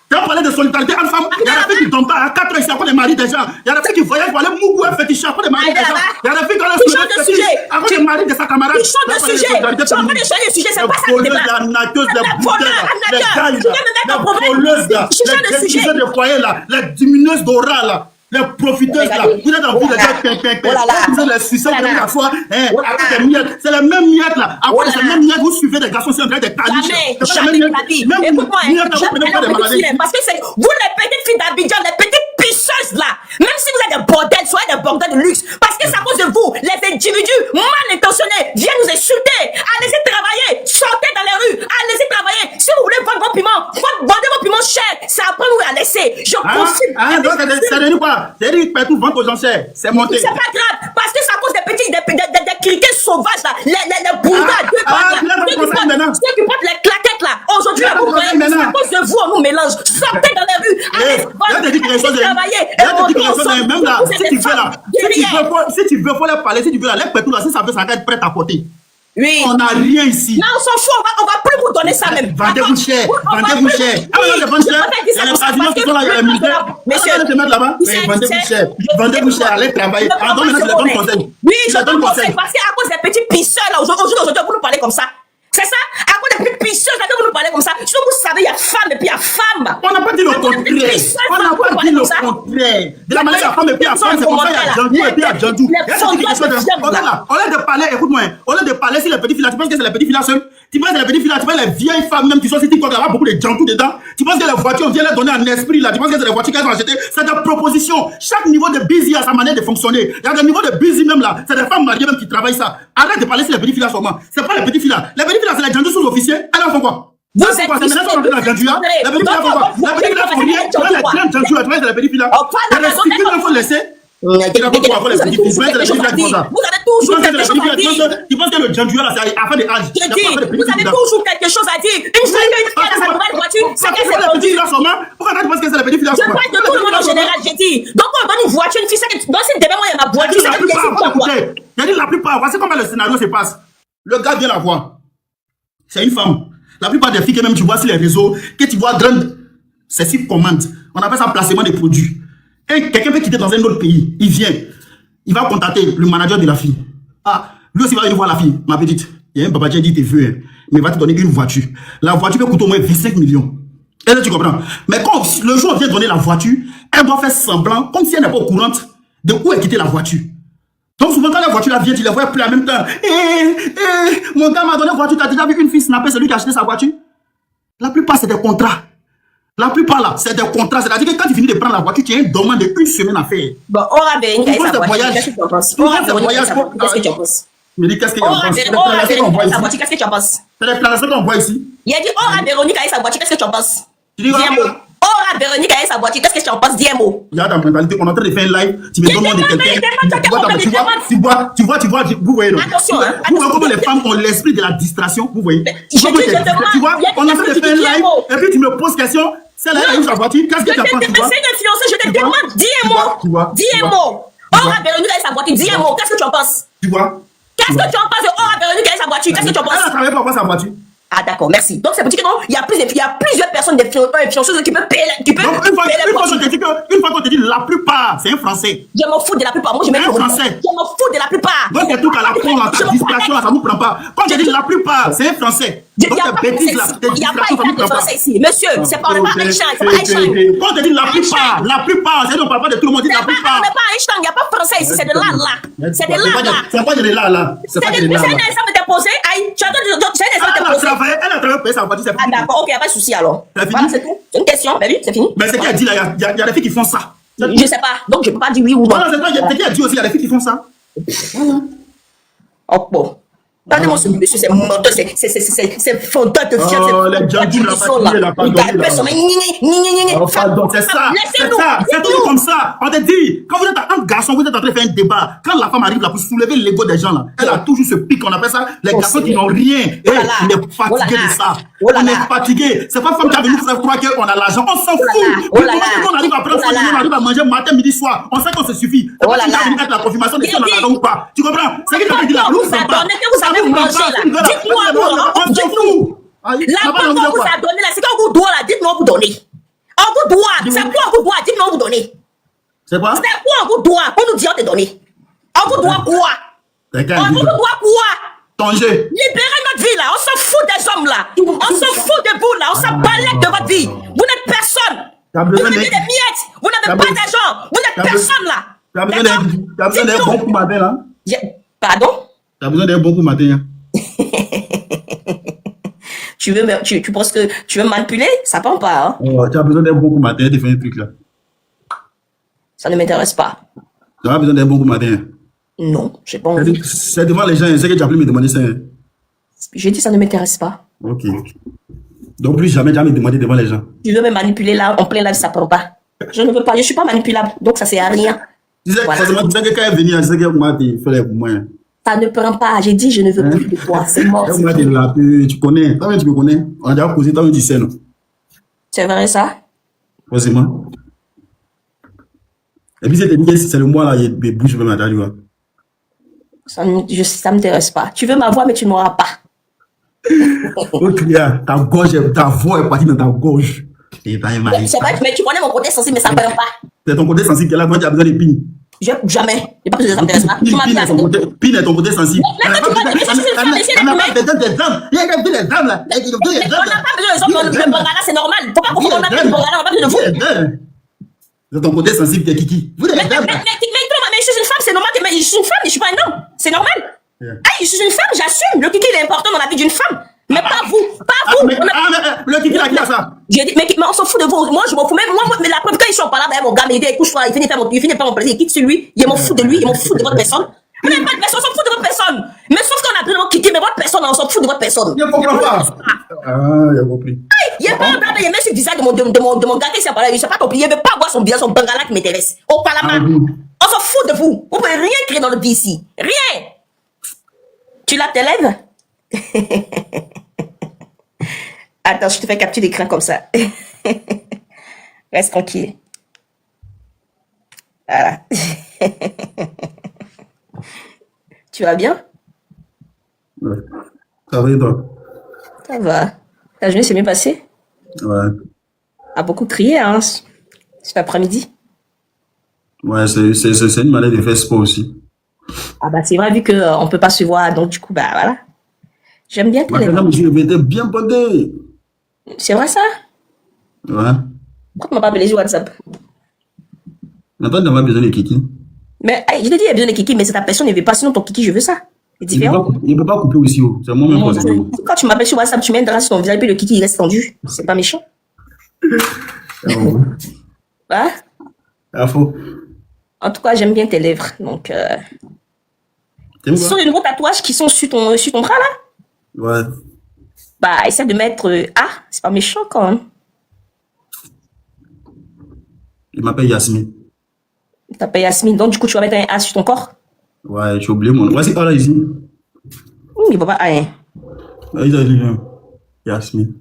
B: Tu as parlé de solidarité en femme. Il y a des filles qui tombent à 4 ans ici après des maris déjà. Il y a des filles qui voyagent pour aller mougou et féticher après des maris déjà. Il y a des filles qui ont le sujet après des maris de sa camarade.
A: Tu changes de sujet. Tu es en train de changer de sujet. C'est pas ça le débat.
B: Les arnaqueuses, les boutelles, les gailles, les voleuses, les détruiseuses de foyer là, les diminueuses d'aura là. Les profiteuses là, vous êtes en vie de dire vous êtes les suceurs de la fois, avec des miettes, c'est les mêmes miettes là. Après ces mêmes miettes, vous suivez des garçons sur des caniches.
A: Jamais de la vie. Écoute-moi, parce que c'est vous les petites filles d'Abidjan, les petites pisseuses là, même si vous êtes des bordels, soyez des bordels de luxe, parce que c'est à cause de vous, les individus mal intentionnés viennent nous insulter. Allez-y travailler, sortez dans les rues, allez-y travailler. Si vous voulez vendre vos piments, vendez vos piments chers, c'est après nous à laisser. Je confie.
B: Donc c'est quoi? C'est-à-dire que tout vente aux enchères, c'est monté.
A: C'est pas grave, parce que c'est à cause des petits, des criquets sauvages là, les bourgades, ceux qui portent les claquettes là. Aujourd'hui, c'est à cause de vous, on nous mélange. Sortez dans les rues, allez travailler.
B: Même là, si tu veux, faut les parler, si tu veux, les pétous là, si ça veut, ça va être prêt à porter.
A: Oui.
B: On n'a rien ici.
A: Non, on s'en fout, on va plus vous donner ça même.
B: Vendez-vous cher, vendez-vous cher. Ah oui, les ventes chères. Il y a les casinos qui sont là, il y a les musées. Monsieur, te mettre là-bas. Vendez-vous cher. Vendez-vous cher, allez travailler. Pardon, mais c'est le bon conseil.
A: Oui, je donne conseil parce qu'à cause des petits pisseurs là, aujourd'hui, vous nous parlez comme ça. C'est ça? À cause des petits pisseurs là, vous nous parlez comme ça. Sinon, vous savez, il y a femme et puis il y a femme.
B: On n'a pas dit le contraire. On n'a pas dit le contraire. De la manière, il y a femme et puis il y a femme, c'est comme ça, il y a Djandou et puis il y a Djandou. Au lieu de parler, écoute-moi, au lieu de parler sur les petits filles là, tu penses que c'est les petits filles là seuls? Tu penses que les petits filles là, tu vois les vieilles femmes même qui sont sur TikTok là, beaucoup de Djandou dedans? Tu penses que les voitures, on vient les donner un esprit là? Tu penses que c'est les voitures qu'elles ont achetées? C'est des propositions. Chaque niveau de busy a sa manière de fonctionner. Il y a des niveaux de busy même là. C'est des femmes mariées même qui travaillent ça. Arrête de parler sur les petits filles là seulement. C'est pas les petits filles là. Les petits filles là, c'est les Djandou sous-officiers. Elles en font quoi?
A: Vous êtes quoi?
B: C'est maintenant qu'on la Djandou là. Les petits filles là font quoi? Les petits filles là font rien. Tu vois les grandes Djandou là, tu vois les petits filles là. Les restrictions qu'il faut laisser. Vous avez toujours quelque chose à dire. Tu penses que le Djandou là, c'est à faire des âges?
A: Vous avez toujours quelque chose à dire. Une fois qu'une fille a sa nouvelle voiture, c'est qu'elle s'est vendue.
B: Pourquoi tu penses que c'est la petite fille là?
A: Je parle de tout le monde en général, j'ai dit. Donc on donne une voiture, une fille, c'est que dans cette demain, moi, il y a ma voiture, c'est qu'elle décide quoi.
B: J'ai dit la plupart, voici comment le scénario se passe. Le gars vient la voir. C'est une femme. La plupart des filles que même tu vois sur les réseaux, que tu vois grandes, c'est sur commande. On appelle ça placement des produits. Et quelqu'un peut quitter dans un autre pays, il vient, il va contacter le manager de la fille. Ah, lui aussi va venir voir la fille, ma petite. Il y a un papa qui a dit tes vœux, mais il va te donner une voiture. La voiture peut coûter au moins 25 millions. Et là, tu comprends? Mais quand le jour où on vient donner la voiture, elle doit faire semblant, comme si elle n'est pas au courant de où est quittée la voiture. Donc souvent quand la voiture vient, tu la vois plus en même temps. Mon gars m'a donné une voiture, tu as déjà vu une fille snapper celui qui a acheté sa voiture? La plupart, c'est des contrats. La plupart là, c'est des contrats. C'est-à-dire que quand tu finis de prendre la voiture, tu as une demande de 1 semaine à faire.
A: Bon, Aura Véronique a sa voiture. Qu'est-ce que tu en penses? Aura Véronique a sa voiture. Qu'est-ce que tu en penses?
B: Mais dis qu'est-ce que tu en penses?
A: Aura Véronique a sa voiture. Qu'est-ce que tu en penses?
B: C'est les planations qu'on voit ici.
A: Il a dit Aura Véronique a sa voiture. Qu'est-ce que tu en penses?
B: Tu dis
A: Aura Véronique a sa voiture. Qu'est-ce que tu en penses? Dis un mot.
B: Il y a dans la mentalité, on est en train de faire un live. Tu me demandes de quelqu'un. Tu vois, vous voyez.
A: Attention,
B: vous voyez comment les femmes ont l'esprit de la distraction. Vous voyez.
A: Je te demande.
B: Tu vois, on est en train de faire un live. Et puis tu me poses question. C'est là où sa voiture. Qu'est-ce que tu en penses?
A: Essaye d'influencer, je te demande. Dis un mot. Dis un mot. Aura Véronique a sa voiture. Dis un mot. Qu'est-ce que tu en penses?
B: Tu vois?
A: Qu'est-ce que tu en penses de Aura Véronique a sa voiture? Qu'est-ce que tu en penses?
B: Elle a travaillé pour avoir sa voiture.
A: Ah, d'accord, merci. Donc, c'est pour dire que non, il y a plusieurs personnes influenceuses qui peuvent payer
B: Donc, une fois qu'on te dit la plupart, c'est un Français.
A: Je m'en fous de la plupart. Moi, je mets
B: un Français.
A: Je m'en fous de la plupart.
B: Donc, des trucs à la con, la distraction, ça ne nous prend pas. Quand je dis la plupart, c'est un Français. Donc, tes bêtises, là, tes
A: il n'y a pas
B: distractions, ça ne nous
A: de
B: prend pas.
A: français ici. Monsieur, c'est pas Einstein. C'est pas Einstein.
B: Quand on te dit la plupart, c'est-à-dire on ne parle pas de tout le monde, on dit la
A: On
B: plupart.
A: n'est pas Einstein. Il n'y a pas de français ici. C'est de là. C'est de là.
B: C'est pas de là. C'est pas de
A: C'est
B: là.
A: un examen déposé. Aïe, tu as un examen déposé.
B: Elle a travaillé pour ça, on va dire c'est
A: Ah,
B: fini.
A: d'accord, ok, il n'y a pas de souci alors.
B: C'est fini?
A: Voilà, c'est tout. C'est une question. Ben oui, c'est fini.
B: Mais c'est qui a dit là, il y a des filles qui font ça.
A: Je ne sais pas. Donc, je ne peux pas dire oui ou non.
B: Voilà, c'est qui a dit aussi, il y a des filles qui font ça.
A: Oh, bon. Regardez-moi ce monsieur, c'est menteur, c'est fondeur de fiat.
B: Oh, les jadis, la pas donné, là. Oh, pardon, c'est ça. C'est un truc comme ça. On te dit, quand vous êtes un garçon, vous êtes en train de faire un débat. Quand la femme arrive là pour soulever l'ego des gens là, elle a toujours ce pic, on appelle ça les garçons qui n'ont rien. Et on est fatigué de ça. On est fatigué. C'est pas femme qui a venu nous faire croire qu'on a l'argent. On s'en fout. On arrive à prendre soin de nous, on arrive à manger matin, midi, soir. On sait qu'on se suffit. C'est pas qui a venu mettre la confirmation de si on a l'argent ou pas. Tu comprends? C'est qui qui dit la blouse, c'est pas.
A: Vous mangez là. Dites-moi vous, dites-nous. La banque qu'on vous a donné là, c'est qu'on vous doit là, dites-nous on vous donne. On vous doit, c'est quoi on vous doit, dites-nous on vous donne.
B: C'est quoi?
A: C'est quoi on vous doit, on nous dit on te donne. On vous doit quoi? On vous doit quoi?
B: Tanger.
A: Libérez notre vie là, on s'en fout des hommes là. On s'en fout de vous là, on s'en balèque de votre vie. Vous n'êtes personne. Vous n'avez des miettes, vous n'avez pas d'argent, vous n'êtes personne là.
B: Tu as besoin d'un bon coup matin là?
A: Pardon?
B: Tu as besoin d'un bon coup matin.
A: Tu penses que tu veux manipuler? Ça prend pas, hein?
B: Oh, tu as besoin d'un bon coup matin de faire un truc là.
A: Ça ne m'intéresse pas.
B: Tu as besoin d'un bon coup matin.
A: Non, j'ai pas envie.
B: C'est devant les gens, c'est que tu as pu me demander ça.
A: J'ai dit ça ne m'intéresse pas.
B: Ok. Donc plus jamais demander devant les gens.
A: Tu veux me manipuler là, en plein live, ça prend pas. Je ne veux pas, je suis pas manipulable, donc ça sert à rien.
B: Tu sais, forcément, tu sais que quand elle est venue, tu sais que moi, tu fais les moyens.
A: Ça ne prend pas, j'ai dit je ne veux plus de toi, c'est mort.
B: Moi, tu connais, toi-même tu me connais. On a déjà causé, toi-même tu sais, non?
A: C'est vrai ça?
B: Forcément. Et puis c'est le mois là, il bouge même à ta vois.
A: Ça m'intéresse pas. Tu veux m'avoir, mais tu ne m'auras pas.
B: Ok, ta voix est partie dans ta gorge.
A: C'est vrai, mais tu connais mon côté sensible, mais ça ne prend pas.
B: C'est ton côté sensible qui est là, toi tu as besoin d'épines.
A: Jamais. J'ai pas besoin de ça m'intéresse pas. Tu m'as dit
B: Pine est ton côté sensible.
A: On n'a pas besoin des hommes.
B: Il y a quand même des dames là.
A: On n'a pas besoin des hommes. Le Bangala, c'est normal. Faut pas confondre, on a besoin de Bangala, on n'a pas besoin de vous.
B: C'est ton côté sensible qui est Kiki. Vous êtes des dames.
A: Mais je suis une femme, c'est normal. Mais je suis une femme, je suis pas un homme. C'est normal. Je suis une femme, j'assume. Le Kiki, il est important dans la vie d'une femme. Mais pas vous. Pas vous.
B: Le Kiki, là, qui a ça?
A: J'ai dit, mais on s'en fout de vous. Moi, je m'en fous. Même moi, mais la preuve, quand ils sont pas là, mon gars, mais il couche-toi, il finit par mon plaisir, il quitte sur lui. Il m'en fout de lui, il m'en fout de votre personne. Vous n'avez pas de personne, on s'en fout de votre personne. Mais sauf qu'on a vraiment quitté, mais votre personne, on s'en fout de votre personne.
B: Je comprends pas. Ah, il a compris.
A: Il n'y a pas un drame, il y a même ce visage de mon gars qui s'est parlé. Je ne sais pas compris. Il ne veut pas voir son visage, son Bangala qui m'intéresse. Au Parlement. On s'en fout de vous. Vous ne pouvez rien créer dans le vie ici. Rien. Tu la t'élèves? Attends, je te fais capture d'écran comme ça. Reste tranquille. Voilà. Tu vas bien?
B: Ouais. Ça va et toi?
A: Ça va. Ta journée s'est bien passée?
B: Ouais.
A: A beaucoup crié, hein, cet après-midi.
B: Ouais, c'est une manière de faire sport aussi.
A: Ah bah c'est vrai, vu qu'on ne peut pas se voir, donc du coup, bah voilà. J'aime bien tes lèvres.
B: Je m'étais bien bondé.
A: C'est vrai ça?
B: Ouais.
A: Pourquoi tu m'as pas appelé sur WhatsApp?
B: Mais toi, tu n'as pas besoin de Kiki.
A: Mais je te dis, il y a besoin de Kiki, mais c'est ta personne ne veut pas, sinon ton Kiki, je veux ça. C'est différent.
B: Il ne peut pas couper aussi haut. C'est moi-même qui ai dit.
A: Quand tu m'appelles sur WhatsApp, tu mets un drap sur ton visage, puis le Kiki, il reste tendu. C'est pas méchant. Hein?
B: Ah, faux.
A: En tout cas, j'aime bien tes lèvres. Donc, ce sont des nouveaux tatouages qui sont sur ton bras, là?
B: Ouais.
A: Bah, essaie de mettre A. C'est pas méchant, quand même.
B: Il m'appelle Yasmine.
A: Tu t'appelles Yasmine, donc du coup, tu vas mettre un A sur ton corps?
B: Ouais, j'ai oublié mon nom. Voici A là, ici.
A: Il va pas A, hein.
B: Il a dit Yasmine.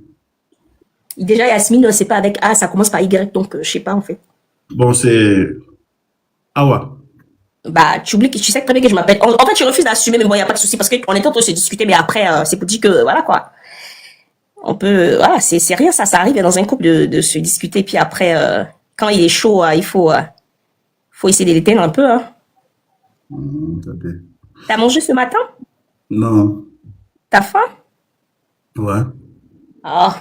A: Déjà, Yasmine, c'est pas avec A, ça commence par Y, donc je sais pas, en fait.
B: Bon, c'est Awa.
A: Bah, tu oublies que tu sais très bien que je m'appelle. En fait, tu refuses d'assumer, mais bon, il n'y a pas de souci parce qu'on est en train de se discuter, mais après, c'est pour dire que, voilà quoi. On peut... Voilà, c'est rien, ça arrive dans un couple de se discuter. Puis après, quand il est chaud, il faut essayer de l'éteindre un peu. Hein. T'as mangé ce matin?
B: Non.
A: T'as faim?
B: Ouais.
A: Ah,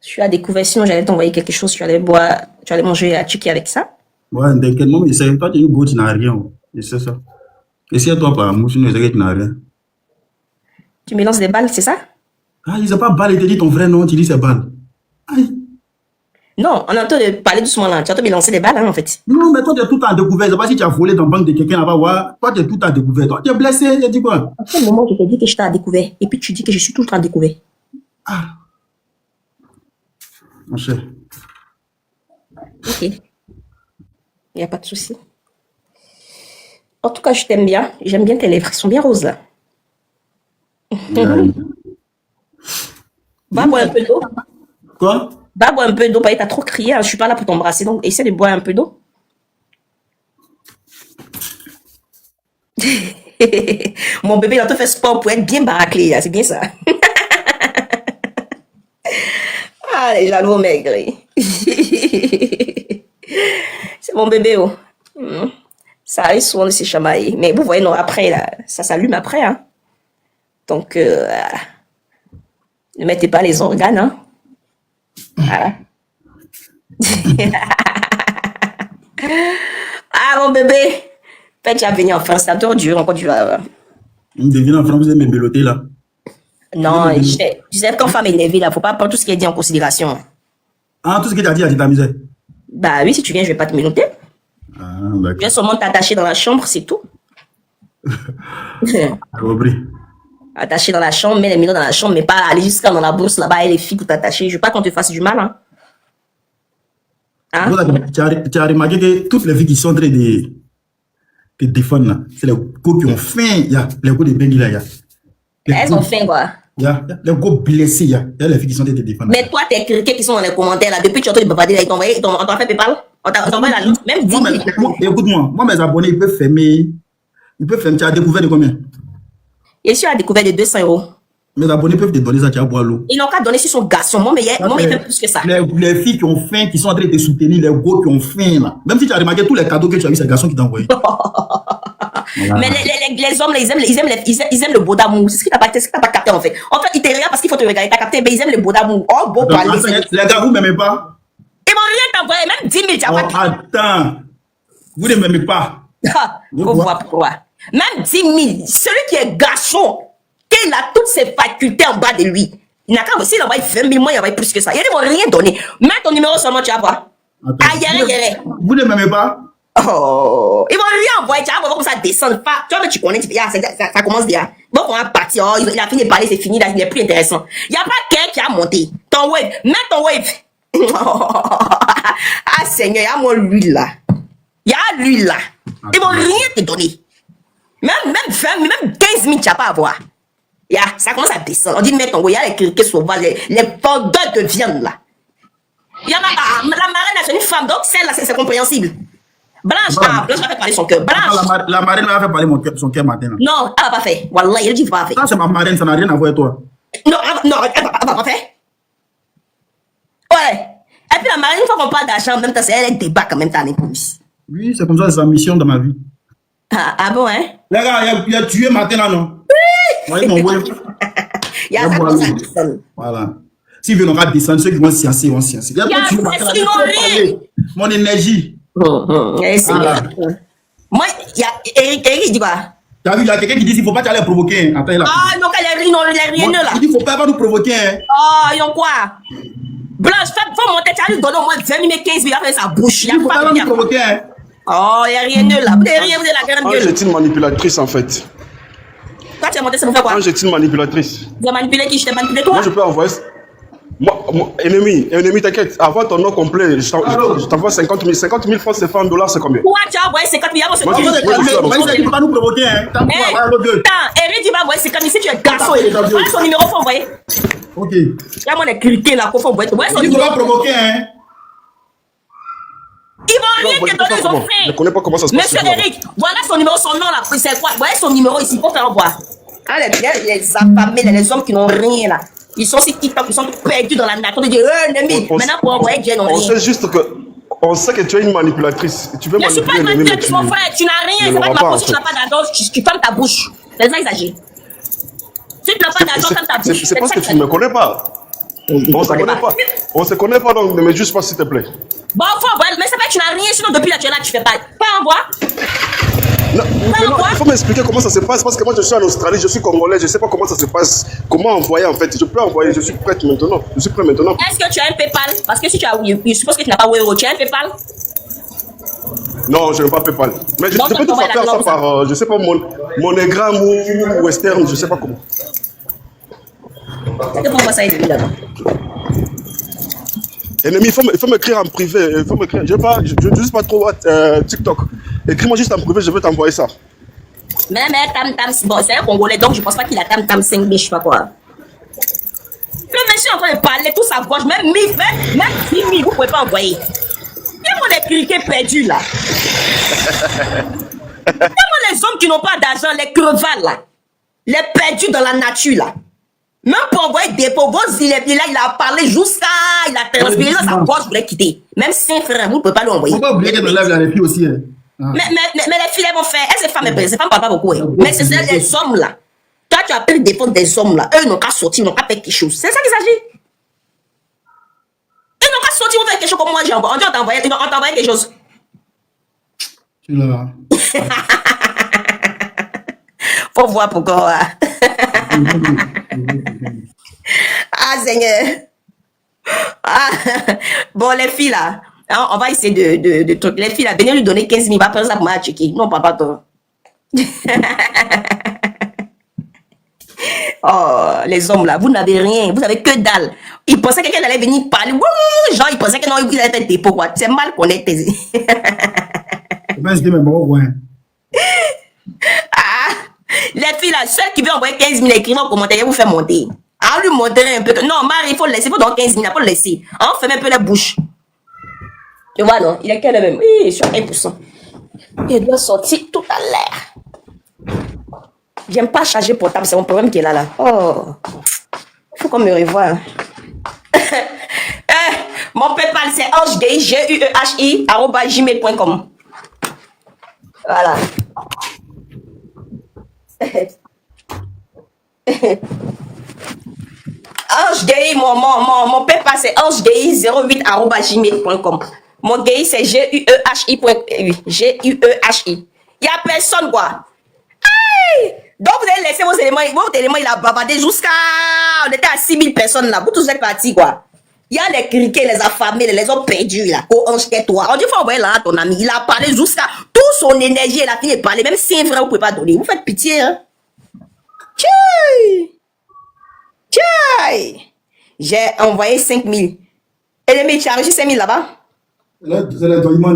A: je suis à découvert. Sinon, j'allais t'envoyer quelque chose. Tu allais manger à Tchiki avec ça.
B: Ouais, dès quel moment, toi, tu es une go, tu n'as rien. Et c'est ça. Et si toi, par amour, tu n'as rien.
A: Tu me lances des balles, c'est ça?
B: Ah, il ne pas balle, il te dit ton vrai nom, tu dis c'est balle. Aïe.
A: Non, on est en train de parler doucement là. Tu es en train de me lancer des balles, hein, en fait.
B: Non, mais toi, tu es tout le temps découvert. Je ne sais pas si tu as volé dans la banque de quelqu'un là-bas. Ouais. Toi, tu es tout le temps découvert. Toi, tu es blessé, tu as dit quoi?
A: À quel moment je t'ai dit que je t'ai découvert? Et puis tu dis que je suis tout le temps découvert.
B: Ah. Mon cher.
A: Ok. Il n'y a pas de souci. En tout cas, je t'aime bien. J'aime bien tes lèvres. Elles sont bien roses là. Va boire un peu d'eau.
B: Quoi?
A: Va boire un peu d'eau. T'as trop crié. Hein. Je suis pas là pour t'embrasser. Donc, essaie de boire un peu d'eau. Mon bébé, il a tout fait sport pour être bien baraqué. C'est bien ça. Ah, les jaloux maigres. C'est mon bébé. Oh. Ça arrive souvent de se chamailler. Mais vous voyez, non, après, là, ça s'allume après. Hein. Donc, ne mettez pas les organes. Hein. Voilà. Ah, mon bébé. Peut-être tu vas venir en France. C'est un tour dur. Encore tu vas...
B: Vous devez en France, vous aimez beloter là.
A: Non, tu sais, quand femme est énervée, là, faut pas prendre tout ce qui est dit en considération.
B: Ah, tout ce que tu as dit, a dit ta misère.
A: Bah oui, si tu viens, je vais pas te menotter.
B: Ah,
A: Je
B: d'accord.
A: vais seulement t'attacher dans la chambre, c'est tout.
B: Compris.
A: Attacher dans la chambre, mets les minots dans la chambre, mais pas aller jusqu'à dans la bourse là-bas et les filles pour t'attacher. Je veux pas qu'on te fasse du mal, hein. Hein?
B: Tu as remarqué que toutes les filles qui sont en train de défendre là, c'est les go qui ont faim. Il y a les go de Bengi là, il y a.
A: Elles ont faim, quoi.
B: Il y a les go blessés, il y a les filles qui sont en train de défendre.
A: Mais toi, tes criquets qui sont dans les commentaires là, depuis que tu as entendu bavarder là, on t'a fait PayPal? On t'a envoyé la liste, même 10 000.
B: Écoute-moi, moi mes abonnés, ils peuvent fermer. Tu as découvert de combien?
A: Et si tu as découvert de 200 €?
B: Mes abonnés peuvent te donner ça, tu vas boire l'eau.
A: Ils n'ont qu'à donner sur son garçon. Moi, mais il fait plus que ça.
B: Les filles qui ont faim, qui sont en train de te soutenir, les gros qui ont faim là. Même si tu as remarqué tous les cadeaux que tu as eu, c'est les garçons qui t'ont envoyé.
A: Mais les hommes, ils aiment le beau d'amour. C'est ce que tu n'as pas capté en fait. En fait, ils te regardent parce qu'il faut te regarder. Tu as capté, mais ils aiment le beau d'amour. Oh, beau parler.
B: Les gars, vous ne m'aimez pas?
A: Ils vont rien t'envoyer, même 10 000, tu vas pas.
B: Attends, vous ne m'aimez pas?
A: Faut voir pourquoi. Même 10 000, celui qui est garçon, il a toutes ses facultés en bas de lui. Il n'a qu'à aussi, il envoie 20 000, moi, il envoie plus que ça. Ils ne vont rien donner. Mets ton numéro seulement, tu vas voir. Aïe.
B: Vous ne m'aimez pas?
A: Oh, ils vont rien envoyer, tu vas voir comme ça descendre. Toi, mais tu connais, ça commence déjà. Bon, on va partir, oh, il a fini de parler, c'est fini, là, il n'est plus intéressant. Il n'y a pas quelqu'un qui a monté. Ton wave, mets ton wave. Ah, Seigneur, il y a moi l'huile là. Il y a l'huile là. Ils vont rien te donner. Même 20 000, même 15 000, tu vas pas avoir. Ça commence à descendre. On dit, mets ton wave, il y a les criquets sauvages, les vendeurs de viande là. Il y en a, la marraine, c'est une femme, donc celle-là, c'est compréhensible. Blanche, Blanche va faire parler son cœur. Blanche.
B: La marraine va faire parler son cœur matin. Là.
A: Non, elle va pas faire. Wallah, il dit qu'il va pas faire.
B: Ça, c'est ma marraine, ça n'a rien à voir avec toi.
A: Non, elle va pas faire. Ouais. Et puis la marraine, une fois qu'on parle d'argent, en même temps, c'est elle débat quand même, t'as l'épouse.
B: Oui, c'est comme ça, c'est sa mission dans ma vie.
A: Ah bon, hein?
B: Les gars, il a tué matin là, non? Oui. Mon web.
A: Il y a ça comme ça qui sonne.
B: Voilà. S'ils veulent, on va descendre. Ceux qui vont sciencer, vont sciencer. Il y a
A: c'est ce qu'ils vont rire.
B: Mon énergie.
A: Moi, il y a Eric, il dit quoi?
B: T'as vu, il y a quelqu'un qui dit qu'il ne faut pas t'aller provoquer. Attends, là.
A: Ah, non, il est rien là.
B: Il dit qu'il ne faut pas nous provoquer. Hein.
A: Oh, ils ont quoi? Blanche, faut monter, tu as lui donner au moins 20 000, 15 000, il a fait sa bouche.
B: Il ne faut pas nous provoquer. Hein.
A: Oh, il n'y a rien là. Vous avez la grande gueule.
C: Ange est une manipulatrice en fait.
A: Toi, tu as monté, ça pour faire quoi?
C: Ange est une manipulatrice.
A: Tu as manipulé qui? Je t'ai manipulé toi?
C: Moi, je peux envoyer. Moi, ennemi, t'inquiète. Avant ton nom complet, je t'envoie 50 000. 50 000 francs, c'est en dollars, c'est combien?
A: Toi, tu as envoyé 50 000.
C: Moi,
B: Il ne faut pas nous provoquer. Hein.
A: Attends, Eric, tu vas envoyer 50 000 si tu es garçon. Voilà son numéro, faut envoyer.
B: Ok.
A: Il y a mon écrité là, faut envoyer.
B: Il ne faut pas provoquer. Hein.
A: Ils vont rien te donner, ils ont
C: Je ne
A: fait.
C: connais pas comment ça se passe.
A: Monsieur Eric, voilà son numéro, son nom là. C'est quoi? Voyez son numéro ici, faut faire envoyer. Ah, les affamés, les hommes qui n'ont rien là. Ils sont sur TikTok, ils sont perdus dans la nature. Ils disent, Nemi, maintenant pour envoyer Jen,
C: on sait juste que... On sait que tu es une manipulatrice. Tu veux
A: je ne suis pas une
C: manipuler
A: manipulatrice, mon frère. Tu n'as rien. C'est pas ma position. Tu n'as pas d'argent. Tu fermes ta bouche. C'est ça, exagère. Si tu n'as pas d'argent, ferme ta bouche.
C: C'est parce que tu ne me connais pas. On ne se connaît pas. On ne se connaît pas, donc ne me juge pas, s'il te plaît.
A: Bon, faut envoyer. Mais c'est vrai que tu n'as rien. Sinon, depuis là, tu es là, tu fais pas. Pas envoie.
C: Non, il faut m'expliquer comment ça se passe parce que moi je suis en Australie, je suis congolais, je ne sais pas comment ça se passe, comment envoyer en fait. Je peux envoyer, je suis prête maintenant. Je suis prêt maintenant.
A: Est-ce que tu as un PayPal? Parce que si tu as, je suppose que tu n'as pas Wero, tu as un PayPal?
C: Non, je n'ai pas PayPal. Mais je peux te faire ça par, je sais pas, MoneyGram ou Western, je sais pas comment.
A: C'est pour moi ça est là-bas.
C: Ennemi, il faut m'écrire en privé. Il faut m'écrire. Je n'utilise pas trop TikTok. Écris-moi juste en privé, je vais t'envoyer ça.
A: Mais Tam, bon, c'est un Congolais, donc je pense pas qu'il a Tam 5 je sais pas quoi. Le monsieur est en train de parler, tout sa gauche, même 10 000, vous pouvez pas envoyer. Il y a mon écriqué perdu là. Il y a les hommes qui n'ont pas d'argent, les crevals là. Les perdus dans la nature là. Même pour envoyer des pauvres, il a parlé jusqu'à. Il a transpiré dans sa gorge, vous voulez quitter. Même si un frère, vous ne pouvez pas l'envoyer.
B: Faut pas oublier que dans la live, les filles aussi. Hein.
A: Mais les filles, elles vont faire. Elles, ces femmes, elles parlent pas beaucoup. Hein. Mais c'est les hommes là. Toi, tu appelles des fonds des hommes là. Eux, ils n'ont qu'à sortir, ils n'ont qu'à faire quelque chose. C'est ça qu'il s'agit. Ils n'ont qu'à sortir, ils vont faire quelque chose comme moi, j'ai envoyé. On t'a envoyé quelque chose.
B: Tu l'as.
A: Faut voir pourquoi. Ah, Seigneur. Ah. Bon, les filles là, hein, on va essayer de trucs. Les filles là, venez lui donner 15 000, va prendre ça pour moi à checker. Non, papa, toi. Oh, les hommes là, vous n'avez rien, vous avez que dalle. Ils pensaient que quelqu'un allait venir parler. Genre, ils pensaient que non, ils allaient faire des pots. C'est mal qu'on est taisé.
B: Ben, je dis, mais bon, ouais.
A: Ah, les filles là, celles qui veulent envoyer 15 000 écrivez en commentaire, vous faire monter. Ah, lui montrer un peu. Non, Marie, il faut le laisser, il faut donc 15 000, il faut le laisser. Hein, ferme un peu la bouche. Tu vois, non? Il est quel même? Oui, il est sur 1%. Il doit sortir tout à l'heure. J'aime pas charger portable, c'est mon problème qui est là. Oh, il faut qu'on me revoie. Mon PayPal, c'est angeguehi, GUEHI, @gmail.com. Voilà. Angeguehi, mon PayPal, c'est angeguehi08 @gmail.com. Mon gay, c'est GUEHI. GUEHI. Il n'y a personne, quoi. Aïe! Donc, vous allez laisser vos éléments, il a bavardé jusqu'à. On était à 6 000 personnes là. Vous tous êtes partis, quoi. Il y a les criquets, les affamés, les hommes perdus là. Oh, ange, tais-toi. On dit, il faut envoyer là à ton ami. Il a parlé jusqu'à. Toute son énergie, il a fini de parler. Même si c'est vrai, vous ne pouvez pas donner. Vous faites pitié, hein. Tchai! Tchai! J'ai envoyé 5 000. Et les mecs, tu as reçu 5 000 là-bas?
B: C'est le doigt.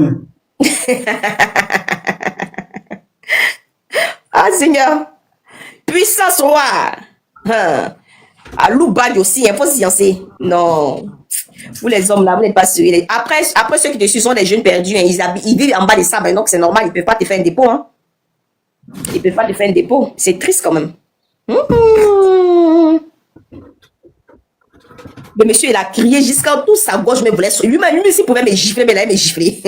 A: Ah, Seigneur. Puissance roi. Hein. À Loubad aussi, il faut se sciencer. Non. Vous les hommes là, vous n'êtes pas sûrs. Après ceux qui te suivent sont des jeunes perdus. Hein. Ils vivent en bas des sables, donc c'est normal. Ils ne peuvent pas te faire un dépôt. Hein. Ils ne peuvent pas te faire un dépôt. C'est triste quand même. Le monsieur, il a crié jusqu'à tout sa gauche me voulait. Lui-même, s'il pouvait me gifler, mais il allait me gifler.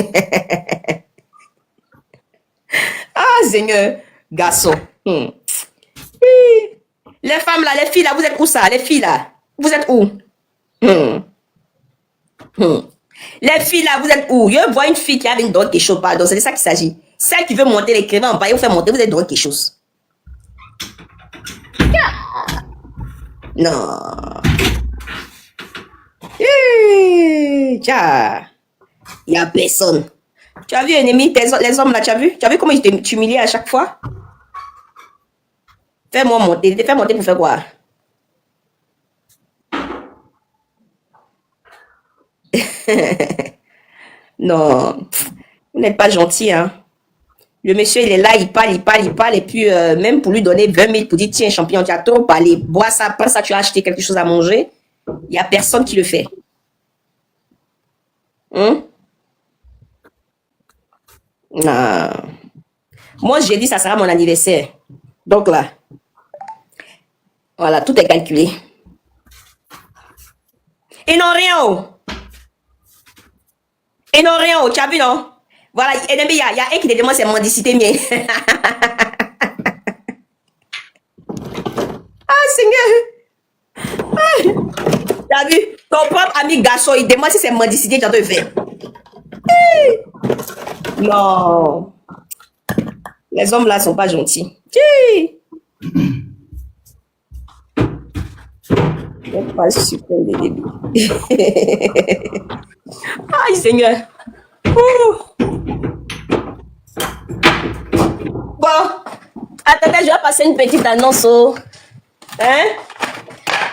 A: Ah, Seigneur. Garçon. Oui. Les femmes là, les filles là, vous êtes où ça? Les filles là, vous êtes où? Les filles là, vous êtes où? Je vois une fille qui a une drogue quelque chose, pardon, c'est de ça qu'il s'agit. Celle qui veut monter les créments en bas, vous fait monter, vous êtes drogue quelque chose. Non. Tiens. Il n'y a personne. Tu as vu, ennemi, les hommes là, tu as vu? Tu as vu comment ils t'humilient à chaque fois? Fais-moi monter. Fais monter pour faire quoi? Non. Vous n'êtes pas gentil, hein? Le monsieur, il est là, il parle, et puis même pour lui donner 20 000 pour dire, tiens, champion, tu as trop parlé, bois ça, prends ça, tu as acheté quelque chose à manger. Il n'y a personne qui le fait. Non. Moi, j'ai dit, ça sera mon anniversaire. Donc là, voilà, tout est calculé. Ils n'ont rien, oh. Ils n'ont rien, oh. Tu as vu, non? Voilà, et il y a un qui te demande c'est mendicité, mais. Ah, Seigneur. Tu as vu? Ton propre ami garçon, il demande si c'est mendicité, tu as de faire. Non. Les hommes là sont pas gentils. Je vais pas super les débuts. Aïe, Seigneur. Ouh. Bon, attendez, je vais passer une petite annonce. Hein?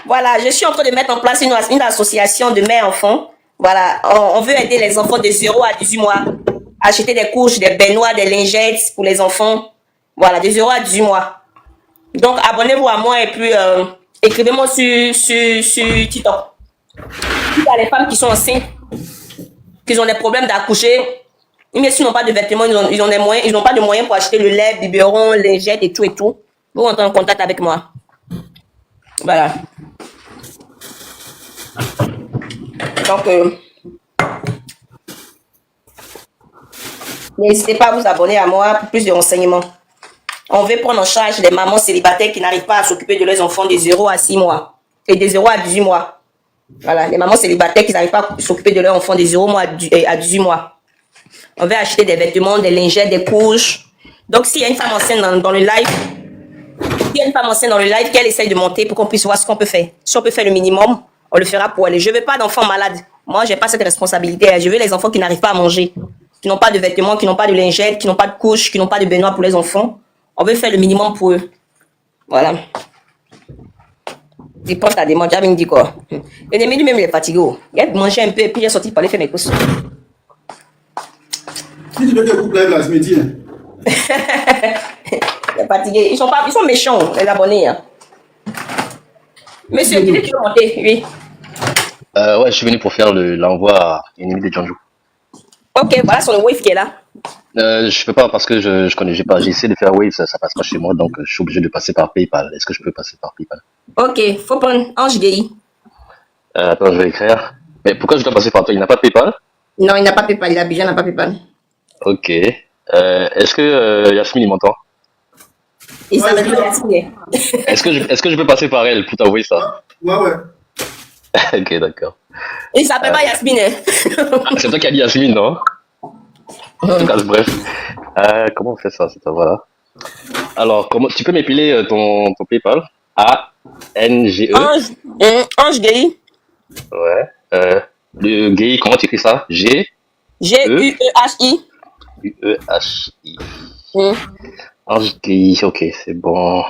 A: Voilà, je suis en train de mettre en place une association de mères-enfants. Voilà, on veut aider les enfants de 0 à 18 mois. Acheter des couches, des baignoires, des lingettes pour les enfants. Voilà, de 0 à 18 mois. Donc, abonnez-vous à moi et puis écrivez-moi sur TikTok. Il y a les femmes qui sont enceintes, qui ont des problèmes d'accoucher. Mais s'ils n'ont pas de vêtements, ils n'ont pas de moyens pour acheter le lait, biberon, lingettes et tout et tout. Vous entrez en contact avec moi. Voilà. Donc, n'hésitez pas à vous abonner à moi pour plus de renseignements. On veut prendre en charge les mamans célibataires qui n'arrivent pas à s'occuper de leurs enfants de 0 à 6 mois et de 0 à 18 mois. Voilà, les mamans célibataires qui n'arrivent pas à s'occuper de leurs enfants de 0 mois à 18 mois. On veut acheter des vêtements, des lingettes, des couches. Donc, s'il y a une femme enceinte dans le live, qu'elle essaye de monter pour qu'on puisse voir ce qu'on peut faire. Si on peut faire le minimum, on le fera pour elle. Je ne veux pas d'enfants malades. Moi, je n'ai pas cette responsabilité. Je veux les enfants qui n'arrivent pas à manger, qui n'ont pas de vêtements, qui n'ont pas de lingettes, qui n'ont pas de couches, qui n'ont pas de baignoire pour les enfants. On veut faire le minimum pour eux. Voilà. Il porte à des manches, il me dit quoi. Et lui-même, il est fatigué. Il a mangé un peu et puis il est sorti pour aller faire mes courses.
B: Si tu veux que couple là, ce midi.
A: Il est fatigué. Ils sont méchants, les abonnés. Hein. Monsieur, qui est qui veut monter? Oui.
D: Ouais, je suis venu pour faire l'envoi à Ennemi de Janju.
A: Ok, voilà son wave qui est là.
D: Je peux pas parce que je connais pas. J'ai essayé de faire Wave, ça passe pas chez moi, donc je suis obligé de passer par PayPal. Est-ce que je peux passer par PayPal?
A: Ok, faut prendre Ange Gay.
D: Attends, je vais écrire. Mais pourquoi je dois passer par toi? Il n'a pas de PayPal?
A: Non, il n'a pas PayPal, il a Abidjan n'a pas PayPal.
D: Ok. Est-ce que Yasmine il m'entend?
A: Il s'appelle Yasmine.
D: Est-ce que je peux passer par elle pour t'envoyer ça?
B: Ouais.
D: Ok, d'accord.
A: Il s'appelle pas Yasmine.
D: C'est toi qui as dit Yasmine, non? En tout cas, bref. Comment on fait ça? C'est ça, voilà. Alors, tu peux m'épiler ton PayPal? A-N-G-E.
A: Ange Gay.
D: Ouais. Le gay, comment tu écris ça?
A: G-U-E-H-I.
D: U-E-H-I. Ange gay, ok, c'est bon.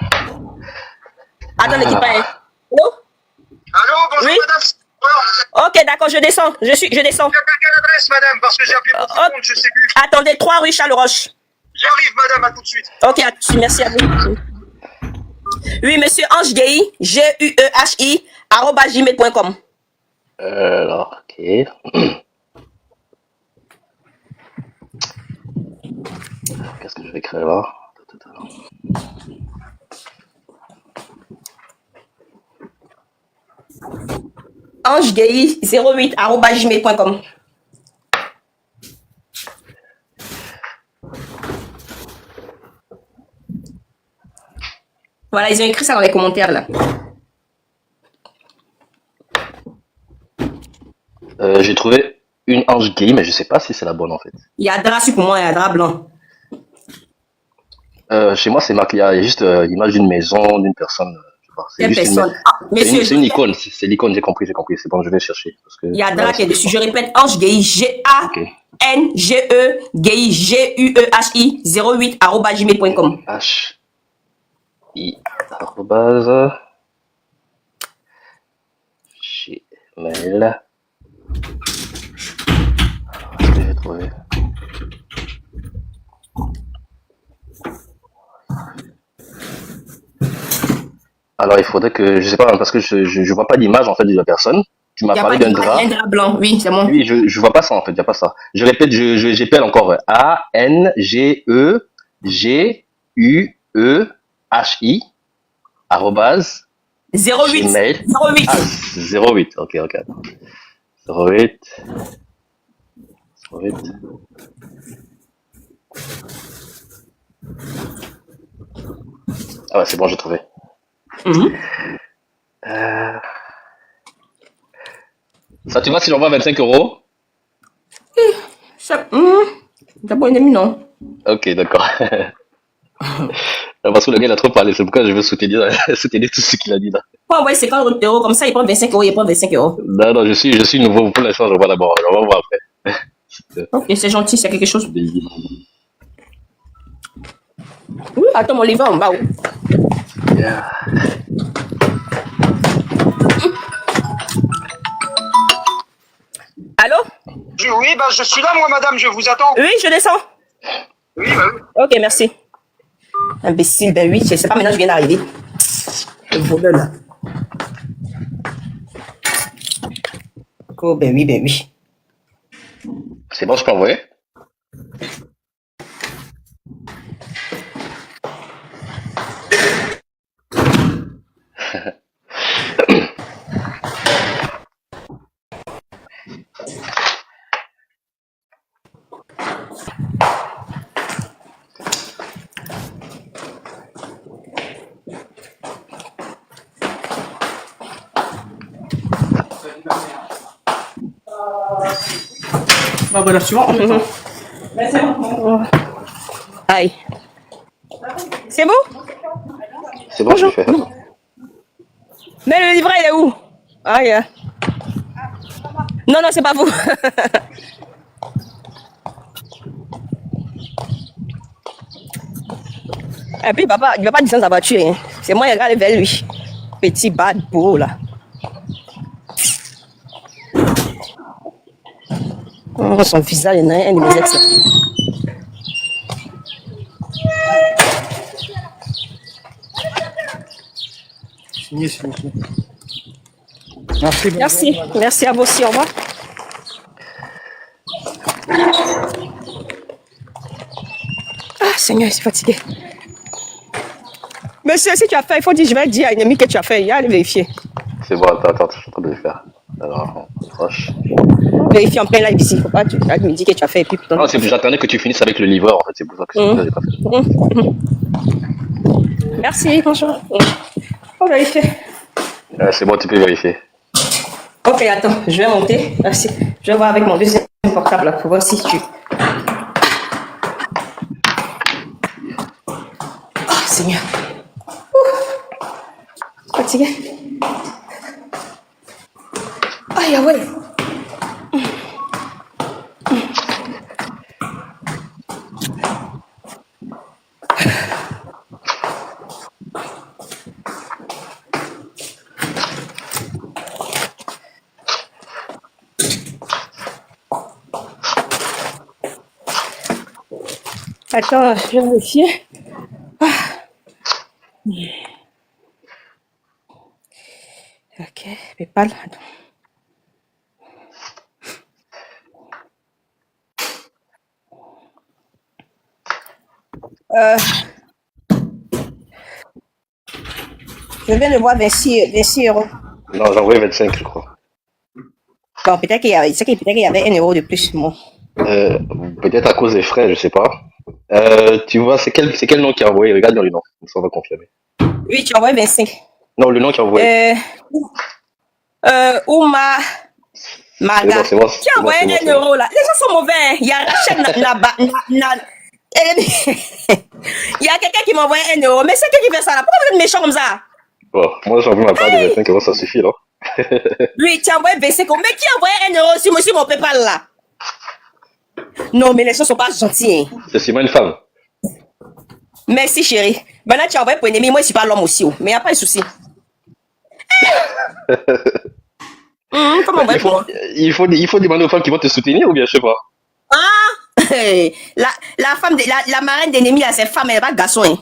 A: Attends, l'équipe. Allô?
E: Allô, bonjour
A: Oui?
E: madame.
A: Ok, d'accord, je descends. Je descends.
E: Quelle adresse madame? Parce que j'ai appelé votre compte, je sais plus.
A: Attendez, 3 rue Charles-Roche.
E: J'arrive madame, à tout de suite.
A: Ok, à tout de suite, merci à vous. Oui, monsieur Ange Gay, G-U-E-H-I, @gmail.com.
D: Alors, ok. Qu'est-ce que je vais écrire là?
A: Ange Gay 08 @gmail.com. Voilà, ils ont écrit ça dans les commentaires là.
D: J'ai trouvé une Ange gay, mais je sais pas si c'est la bonne en fait.
A: Il y a drap sur pour moi, il y a drap blanc.
D: Chez moi, c'est marqué, il y a juste l'image d'une maison, d'une personne. Je sais pas.
A: Quelle
D: juste
A: personne? Monsieur,
D: c'est une icône, c'est l'icône, j'ai compris. C'est bon, je vais chercher. Parce que,
A: il y a drap qui est dessus. Je répète, Ange Gay, G-A-N-G-E, Gay, G-U-E-H-I, 08 @gmail.com.
D: H-I, arrobase, Gmail. Qu'est-ce que j'ai trouvé? Alors, il faudrait que, je sais pas, parce que je vois pas d'image, en fait, de la personne. Tu m'as parlé d'un drap.
A: Il y a un drap blanc, oui, c'est bon.
D: Oui, je vois pas ça, en fait, il y a pas ça. Je répète, j'appelle encore A-N-G-E-G-U-E-H-I, arrobase,
A: 08.
D: Gmail.
A: 08.
D: Ah, 08. Ok, attends. 08. 08. Ah ouais, c'est bon, j'ai trouvé. Ça, tu vois, si j'envoie 25 euros.
A: T'as pas ennemi, non?
D: Ok, d'accord. Parce que le gars, il a trop parlé. C'est pourquoi je veux soutenir, soutenir tout ce qu'il a dit là.
A: Pas envoyer 50 euros comme ça, il prend 25 euros, il prend 25 euros.
D: Non, je suis nouveau. Pour l'instant, je vois d'abord. On va voir après.
A: Ok, c'est gentil, c'est quelque chose. Oui, attends, mon livre en bas.
D: Yeah.
A: Allô?
E: Oui, bah, je suis là, moi, madame, je vous attends.
A: Oui, je descends.
E: Oui, bah oui.
A: Ok, merci. Imbécile, ben oui, je sais pas, maintenant je viens d'arriver. Le voleur là. Oh, ben oui.
D: C'est bon, je peux envoyer?
A: Bah voilà, tu vois. Aïe. C'est bon?
D: C'est bon, je fais.
A: Mais le livret, il est où? Aïe. Non, c'est pas vous. Et puis, papa, il va pas descendre sa voiture. Hein. C'est moi qui regarde vers lui. Petit bad boy, là. Oh, son visage, il y en a un de mes ex. Là.
B: Signé, s'il vous plaît.
A: Merci à vous aussi, au revoir. Ah, Seigneur, je suis fatigué. Monsieur, si tu as fait, il faut dire, je vais dire à une amie que tu as fait. Il y a à aller vérifier.
D: C'est bon, attends, je suis en train de le faire. Alors, on proche.
A: Vérifier en plein live ici. Il ne faut pas tu me dire que tu as fait et puis.
D: Non, j'attendais que tu finisses avec le livreur, en fait. C'est pour ça que j'ai pas fait.
A: Merci, bonjour. On va vérifier.
D: C'est bon, tu peux vérifier.
A: Ok, attends, je vais monter. Merci. Je vais voir avec mon deuxième portable là, pour voir si tu. Oh, Seigneur. Fatigué. Aïe, ah ouais. Attends, je vais vérifier. Ok, PayPal. Attends. Je viens de voir 26 euros.
D: Non, j'ai envoyé 25, je crois.
A: Bon, peut-être qu'il y avait 1 euro de plus. Bon.
D: Peut-être à cause des frais, je sais pas. Tu vois, c'est quel nom qui a envoyé? Regarde dans le nom, ça va confirmer.
A: Oui, tu envoies 25.
D: Non, le nom qui a envoyé.
A: Ouma Maga.
D: C'est bon,
A: Qui a envoyé 1 euro là? Les gens sont mauvais. Il y a Rachel il y a quelqu'un qui m'a envoyé 1 euro. Mais c'est qui fait ça là? Pourquoi vous êtes méchant comme ça?
D: Bon, moi j'ai envoyé ma part de 25 euros, ça suffit, non?
A: Oui, tu as envoyé 25 euros. Mais qui a envoyé 1 euro sur mon PayPal là? Non, mais les gens sont pas gentils. Hein.
D: C'est sûrement une femme.
A: Merci chérie. Maintenant tu as envoyé pour ennemi, moi je suis pas l'homme aussi. Mais il n'y a pas de souci. Comment on va pour moi?
D: Il faut demander aux femmes qui vont te soutenir ou bien je sais pas.
A: Ah, la femme, la marraine d'ennemi, c'est femme, elle n'est pas garçon. Hein.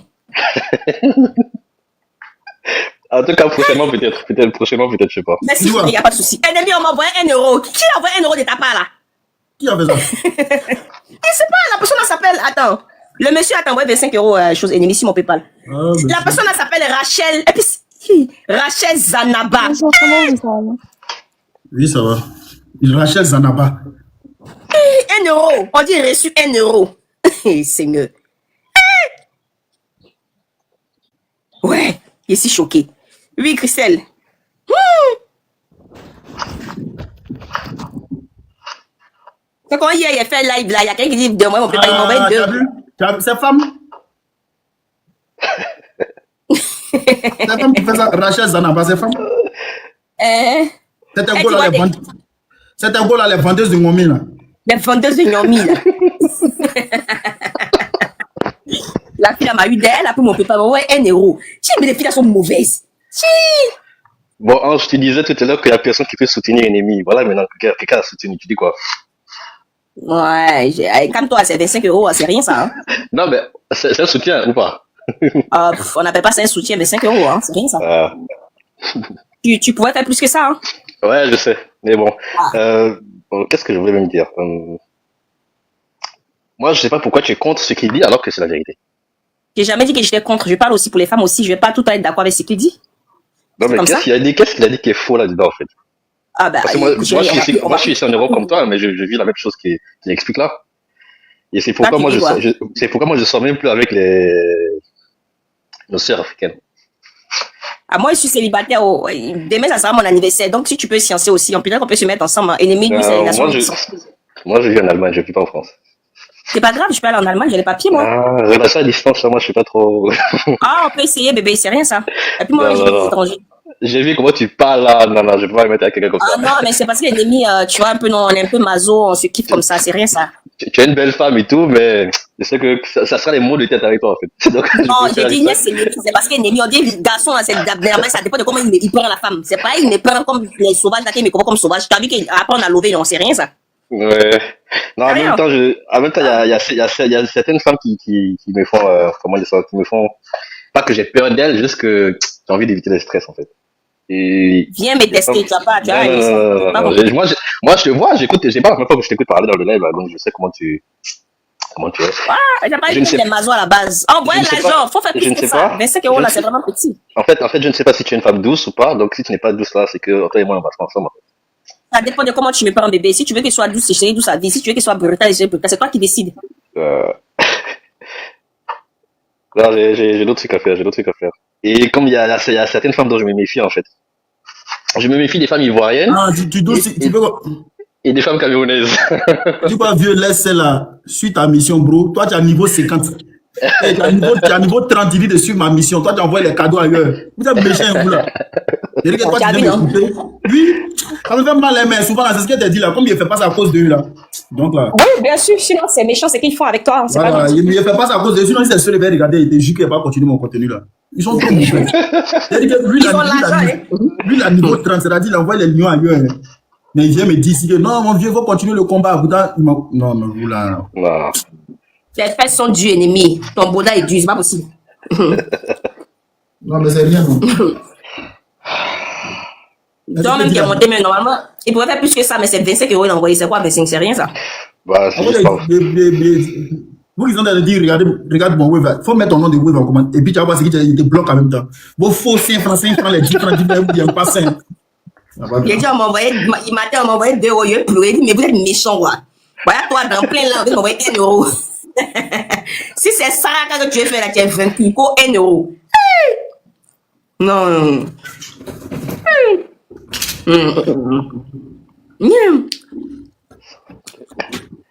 D: En tout cas, prochainement, peut-être, je sais pas.
A: Merci, il n'y a pas de souci. Ennemi, on m'a envoyé 1 euro. Qui a envoyé 1 euro de ta part là?
B: Qui a fait ça?
A: C'est pas, la personne s'appelle, attends. Le monsieur a envoyé 25 euros, chose ennemi sur mon PayPal. La personne s'appelle Rachel. Et puis, Rachel Zanaba.
F: Bonjour, comment vous allez?
B: Oui, ça va. Rachel Zanaba.
A: 1 euro. On dit reçu 1 euro. Seigneur. Ouais, je suis choquée. Oui, Christelle. C'est quand hier, il a fait live là, il y a quelqu'un qui dit de moi, on peut pas y m'envoyer
B: T'as
A: deux.
B: vu? C'est femme? C'est femme qui fait ça. Rachel Zanaba, c'est femme? C'est un go là, les vendeuses. C'est un go là, les vendeuses de Ngomi là.
A: Les vendeuses de Nyomi là. La fille m'a eu d'elle, elle a pris mon pépin, ouais, 1 euro. Si, mais les filles là sont mauvaises. Si.
D: Bon, Ange, je te disais tout à l'heure qu'il y a personne qui peut soutenir l'ennemi. Voilà, maintenant, quelqu'un a soutenu. Tu dis quoi?
A: Ouais, calme-toi, c'est 25 euros, c'est rien ça. Hein.
D: Non, mais c'est un soutien ou pas?
A: On n'appelle pas ça un soutien, 25 euros, hein, c'est rien ça. Tu pourrais faire plus que ça. Hein.
D: Ouais, je sais. Mais bon, bon, qu'est-ce que je voulais même dire? Moi, je sais pas pourquoi tu es contre ce qu'il dit alors que c'est la vérité.
A: J'ai jamais dit que j'étais contre. Je parle aussi pour les femmes aussi. Je vais pas tout le temps être d'accord avec ce qu'il dit.
D: Non, mais qu'est-ce qu'il a dit qui est faux là-dedans, en fait?
A: Ah, bah,
D: Parce que moi, je suis ici en Europe comme toi, mais je vis la même chose qu'il explique là. Et c'est pourquoi moi, je sors même plus avec nos sœurs africaines.
A: Ah, moi, je suis célibataire. Demain, ça sera mon anniversaire. Donc, si tu peux sciencer aussi, on peut se mettre ensemble. Ennemi, lui, c'est la
D: moi, je vis en Allemagne, je vis pas en France.
A: C'est pas grave, je peux aller en Allemagne, j'ai les papiers, moi.
D: Ah, relation à distance, moi, je suis pas trop.
A: Ah, on peut essayer, bébé, c'est rien ça. Et puis moi, j'ai des étrangers.
D: J'ai vu comment tu parles là. Non, je peux pas me mettre avec quelqu'un comme ça.
A: Ah non, mais c'est parce que l'ennemi, tu vois, un peu, non, on est un peu maso, on se kiffe comme ça, c'est rien ça.
D: Tu es une belle femme et tout, mais je sais que ça sera les mots de tête avec toi, en fait. Donc,
A: non, j'ai dit, c'est l'ennemi, c'est parce que l'ennemi, on dit, les garçons, ça dépend de comment il prend la femme. C'est pas, il me prend comme les sauvages, là, mais comme sauvage. Tu as vu qu'après, on a levé, non, c'est rien ça.
D: Ouais. Non, en même temps, il y a certaines femmes qui me font, comment dire ça, qui me font, pas que j'ai peur d'elles, juste que j'ai envie d'éviter le stress, en fait. Et
A: viens me tester, tu vas pas, tu vois.
D: Moi, je te vois, j'écoute, j'ai pas la première fois que je t'écoute parler dans le live, donc je sais comment tu es.
A: Ouais, j'ai pas eu les masos à la base. Envoyez l'argent, faut faire plus que ça. 25 euros là, c'est vraiment petit.
D: En fait, je ne sais pas si tu es une femme douce ou pas, donc si tu n'es pas douce là, c'est que toi et moi, on va se ensemble, en fait.
A: Ça dépend de comment tu me prends, bébé. Si tu veux qu'elle soit douce, c'est douce à vie. Si tu veux qu'elle soit brutale, c'est brutal. C'est toi qui décides.
D: Là, j'ai d'autres trucs à faire, Et comme il y a certaines femmes dont je me méfie, en fait. Je me méfie des femmes ivoiriennes.
B: Ah, tu veux quoi?
D: Et des femmes camerounaises.
B: Tu vois, vieux, laisse celle-là. Suis ta mission, bro. Toi, tu as niveau 50. Tu as niveau 30, tu dis de suivre ma mission. Toi, tu envoies les cadeaux ailleurs. Vous êtes méchants, vous, là. C'est-à-dire que toi, tu viens m'écouter. Oui, ça me fait mal, mais souvent, c'est ce qu'elle t'a dit, là. Comme il ne fait pas ça à cause d'eux, là. Donc, là.
A: Oui, bien sûr. Sinon, c'est méchant. C'est qu'ils font avec toi.
B: Voilà, il ne fait pas ça à cause d'eux. Sinon, si c'est sûr, il va regarder. Il te jure qu'il ne va pas continuer mon contenu, là. Ils sont trop mauvais. C'est-à-dire que lui, la niveau 30, c'est-à-dire, il envoie les lions ailleurs. Mais il vient me dire ici que non, mon vieux, il faut continuer le combat. Non, mais vous, là.
D: Non.
A: Les fesses sont du ennemi. Ton boda est dû, c'est pas possible.
B: Non, mais c'est rien, non.
A: Donc, même qui a monté, mais normalement, il pourrait faire plus que ça, mais c'est 25 euros d'envoyer. C'est quoi, 25? C'est rien, ça.
D: Bah, c'est juste pas.
B: Vous, ils ont dit, regarde mon wave, il faut mettre ton nom de wave en commande. Et puis, tu vas voir ce qui te bloque en même temps. Vos faux 5 francs, les 10 francs, vous n'aimez pas 5. Il
A: a dit, on m'a envoyé 2 euros, il a pleuré, il dit, mais vous êtes méchant, quoi. Voilà, toi, dans plein là, on va m'envoyer 1 euro. Si c'est ça que tu as fait là, tu es vaincu, quoi, 1 euro. Non.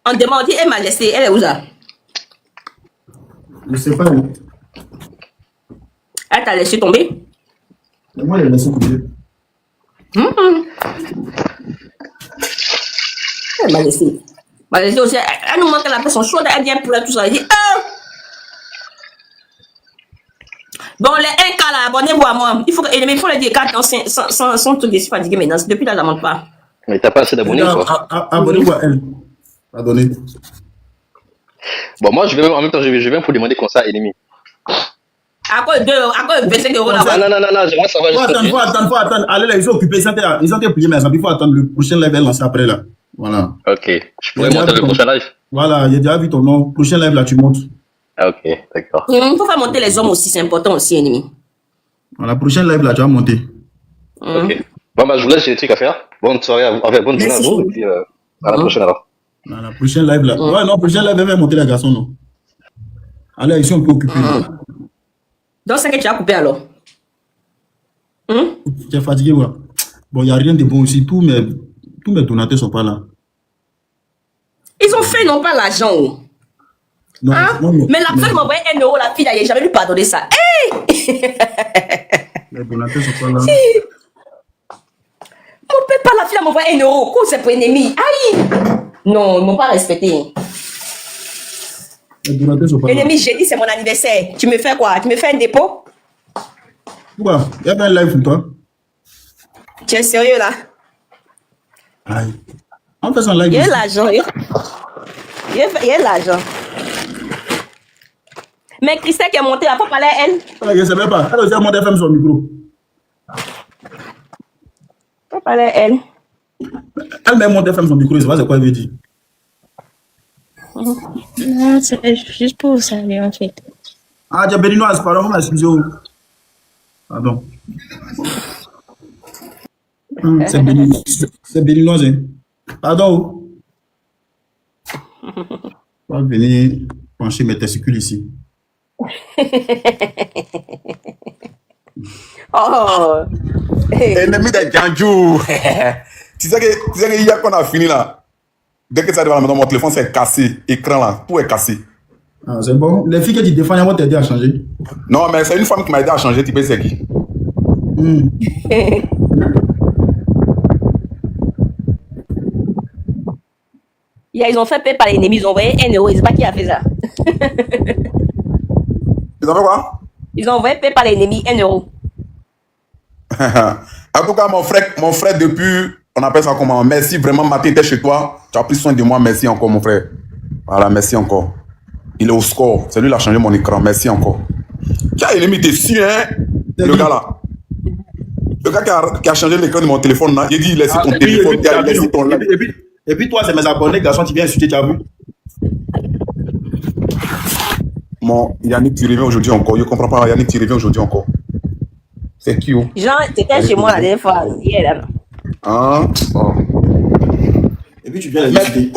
A: On demande, elle m'a laissé, elle est où ça?
B: Je sais pas.
A: Elle t'a laissé tomber?
B: Moi, elle m'a laissé tomber.
A: Elle m'a laissé. Aussi, elle nous manque la personne chaude, elle vient pour tout ça. Elle dit, bon, les 1K là, abonnez-vous à moi. Il faut les dire 4 sans tout déçu fatigué maintenant. Depuis là, ça ne monte pas.
D: Mais t'as pas assez d'abonnés, quoi.
B: Abonnez-vous à elle. Abonnez.
D: Bon, moi, en même temps, je viens pour demander conseil à ennemi.
A: À quoi 25 euros là-bas?
D: Non, j'aimerais savoir.
B: Faut attendre. Allez, là, ils sont occupés. Ils ont été pliés, mais il faut attendre le prochain live, lancer après, là. Voilà.
D: Ok. Je pourrais monter le prochain live.
B: Voilà, j'ai déjà vu ton nom. Prochain live, là, tu montes.
D: Ok, d'accord.
A: Il faut faire monter les hommes aussi, c'est important aussi, ennemi.
B: À la prochaine live, là, tu vas monter.
D: Ok. Bon, bah, je vous laisse, j'ai des trucs à faire. Bonne soirée à vous. Enfin, bonne journée à vous. Et puis, à la prochaine alors.
B: À la prochaine live, là. Ouais, non, prochaine live, elle va monter les garçons, non. Allez, ici, on peut occuper.
A: Donc, c'est que tu as coupé alors.
B: Tu es fatigué, voilà. Bon, il n'y a rien de bon aussi. Tous mes donateurs ne sont pas là.
A: Ils ont fait non pas l'argent.
B: Non,
A: Hein?
B: non,
A: Mais la femme m'a envoyé 1 euro, la fille, j'ai jamais lui pardonné ça. Hey!
B: Les donateurs ne sont pas là.
A: Mon père, pas la fille, m'a envoyé 1 euro. Quoi, c'est pour ennemi? Aïe! Non, ils m'ont pas respecté.
B: Les donateurs ne sont pas là.
A: Ennemi, j'ai dit, c'est mon anniversaire. Tu me fais quoi? Tu me fais un dépôt?
B: Pourquoi? Il y a un live pour toi.
A: Tu es sérieux là?
B: Aïe. On fait son live.
A: Il y a
B: ici.
A: l'argent. Il y a l'argent. Mais Christelle qui est montée, il faut parler à elle.
B: Je ne sais même pas. Elle aussi a monté FM sur le micro.
A: Faut parler à elle.
B: Elle même monté FM sur le micro. Je ne sais pas c'est quoi elle veut dire.
F: Non, c'est juste pour saluer en fait.
B: Ah, tu es béninoise, pardon, moi, excusez-moi. Pardon. C'est béninoise, hein. Pardon. On va venir pencher mes testicules ici.
A: Oh!
G: Ennemi de Djandjou. Tu sais que hier qu'on a fini là, dès que ça arrive à la maison, mon téléphone s'est cassé, écran là, tout est cassé.
B: Ah, c'est bon. Les filles que tu défends, elles vont t'aider à changer.
G: Non, mais c'est une femme qui m'a aidé à changer, tu sais c'est qui?
A: Ils ont fait payer par l'ennemi, ils ont envoyé 1 euro. Ils ne savent pas qui a fait ça.
G: Tu savais quoi?
A: Ils ont envoyé payer par l'ennemi 1 euro.
G: En tout cas, mon frère, depuis, on appelle ça comment? Merci vraiment, Maté était chez toi. Tu as pris soin de moi, merci encore, mon frère. Voilà, merci encore. Il est au score. C'est lui qui a changé mon écran. Merci encore. Qui a ennemi dessus, hein? Le gars là. Le gars qui a changé l'écran de mon téléphone là. Il dit, il laisse ton téléphone, il laisse ton live.
B: Et puis toi, c'est mes abonnés, garçon, tu viens insulter, tu as vu?
G: Mon Yannick, tu reviens aujourd'hui encore. Je ne comprends pas. Yannick, tu reviens aujourd'hui encore. C'est qui, oh?
A: Jean, t'étais chez moi la dernière fois. Hier, là.
G: Hein? Oh.
B: Et puis tu viens les insulter.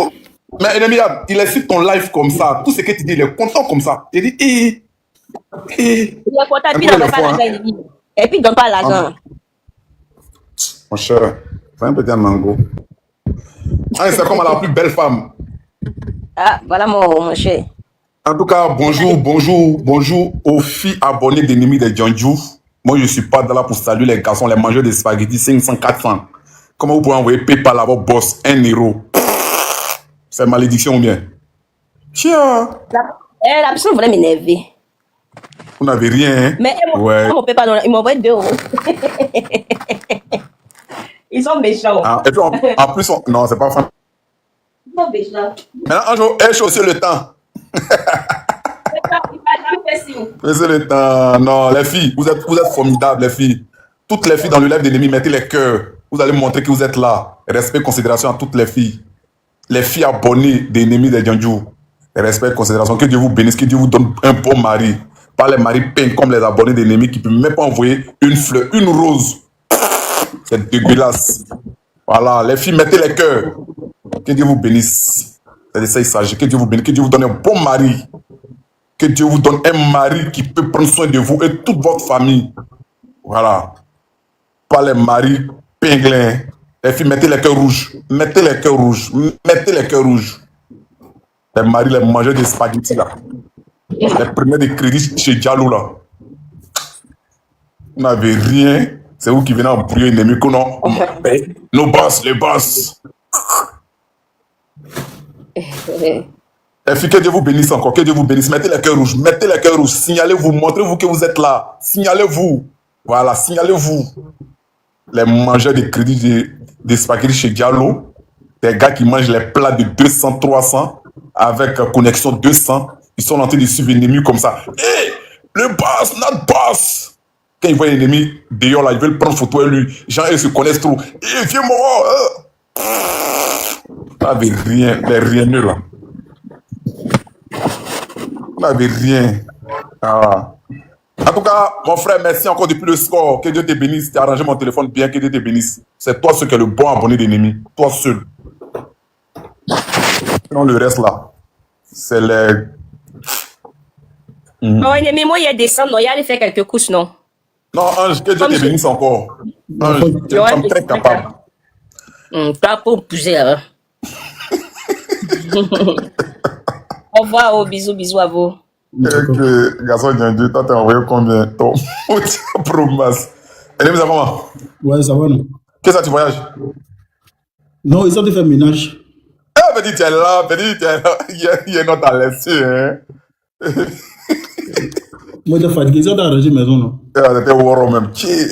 G: Mais ennemi, il insulte ton live comme ça. Tout ce que tu dis, il est content comme ça. Il dit,
A: Il est content, et puis il n'en donne pas l'argent, ennemi. Et puis il ne donne pas l'argent.
G: Mon cher, fais un petit mango. Ah, c'est comme la plus belle femme.
A: Ah, voilà mon cher.
G: En tout cas, bonjour aux filles abonnées d'ennemis de Djandjou. Moi, je ne suis pas là pour saluer les garçons, les mangeurs de spaghettis 500, 400. Comment vous pouvez envoyer PayPal à votre boss 1 euro? C'est malédiction ou bien? Tiens,
A: La personne voulait m'énerver.
G: vous n'avez rien, hein?
A: Mais
G: Ouais.
A: on peut pas donner. Ils m'ont envoyé 2 euros. Ils sont méchants.
G: Ah, et puis en plus, non, c'est pas fan.
A: Ils sont méchants.
G: Maintenant, un jour, elle chaussée le temps.
A: Il va jamais faire signe.
G: Laissez le temps. Non, les filles, vous êtes formidables, les filles. Toutes les filles dans le live d'ennemis, mettez les cœurs. Vous allez montrer que vous êtes là. Respect, considération à toutes les filles. Les filles abonnées d'ennemis de Djandjou. Respect, considération. Que Dieu vous bénisse, que Dieu vous donne un bon mari. Pas les maris peints comme les abonnés d'ennemis qui ne peuvent même pas envoyer une fleur, une rose. C'est dégueulasse. Voilà, les filles, mettez les cœurs. Que Dieu vous bénisse. C'est de ça il s'agit. Que Dieu vous bénisse, que Dieu vous donne un bon mari. Que Dieu vous donne un mari qui peut prendre soin de vous et toute votre famille. Voilà. Pas les maris pinglins. Les filles, mettez les cœurs rouges. Mettez les cœurs rouges. Mettez les cœurs rouges. Les maris, les mangeurs de spaghettis là. Les premiers de crédit chez Diallo là. Vous n'avez rien. C'est vous qui venez embrouiller l'ennemi. Non. Nos boss, les boss. Les filles, que Dieu vous bénisse encore, que Dieu vous bénisse. Mettez les cœurs rouges, mettez les cœurs rouges. Signalez-vous, montrez-vous que vous êtes là. Signalez-vous. Voilà, signalez-vous. Les mangeurs de crédit de spaghettis chez Diallo, des gars qui mangent les plats de 200, 300, avec connexion 200, ils sont en train de suivre l'ennemi comme ça. Hé, le boss, notre boss. Quand ils voient l'ennemi dehors là, ils veulent prendre photo avec lui. Gens, ils se connaissent trop. Hé, viens moi. Vous n'avez rien, les rieneux là. Vous n'avez rien. Ah. En tout cas, mon frère, merci encore depuis le score. Que Dieu te bénisse. Tu as arrangé mon téléphone bien. Que Dieu te bénisse. C'est toi seul qui est le bon abonné d'ennemi. Toi seul. Sinon, le reste là, c'est les.
A: Bon, ennemi, moi, il y a des cendres, il y a aller faire quelques couches, non?
G: Non, Ange, que Dieu te bénisse encore. Ange, tu es une femme très capable.
A: Pas pour pousser, hein. Au revoir, oh, bisous à vous.
G: Garçon, Dieu, toi, t'as envoyé combien? Ton promesse. Et ça comment?
B: Ouais, ça va, non?
G: Qu'est-ce que tu voyages?
B: Non, ils ont fait ménage.
G: Ah, petit, tu es là, petit, tu es là. Il y a notre à laisser, hein.
B: Moi, j'ai fatigué, ils ont arrangé maison, non?
G: C'était Waro même. Petit,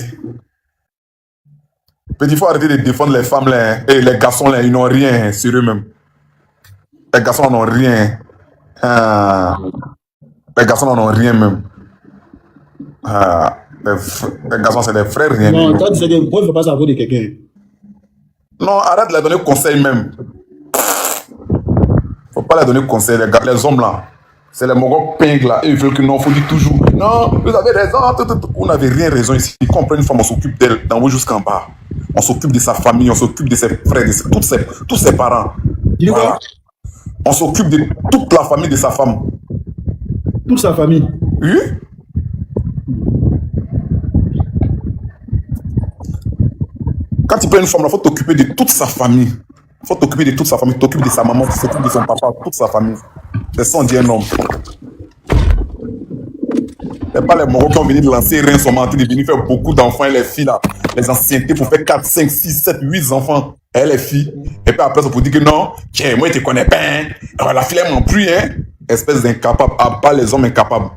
G: il faut arrêter de défendre les femmes, là. Hein. Et les garçons, là, ils n'ont rien, sur eux-mêmes. Les garçons n'ont rien. Ah. Les garçons n'en ont rien même. Ah, les garçons, c'est des frères, rien.
B: Non, toi, tu sais que moi, il ne faut pas savoir de quelqu'un.
G: Non, arrête de leur donner conseil même. Faut pas leur donner conseil, les hommes là. C'est les mogos pingles là. Ils veulent que non, faut dire toujours. Non, vous avez raison. Vous n'avez rien raison ici. Quand on prend une femme, on s'occupe d'elle, d'en haut jusqu'en bas. On s'occupe de sa famille, on s'occupe de ses frères, de tous ses parents. Voilà. On s'occupe de toute la famille de sa femme.
B: Toute sa famille.
G: Oui. Quand tu prends une femme, il faut t'occuper de toute sa famille. Il faut t'occuper de toute sa famille. Tu t'occupes de sa maman, tu t'occupes de son papa, toute sa famille. C'est ça, on dit un homme. C'est pas les Moraux qui ont venu de lancer rien, sont mentis, de venir faire beaucoup d'enfants et les filles là. Les anciennetés pour faire 4, 5, 6, 7, 8 enfants. Et les filles. Et puis après, ça pour dire que non, tiens, moi, je te connais pas. Hein. Alors, la fille, elle m'en plus, hein. Espèce d'incapable. À bas les hommes incapables.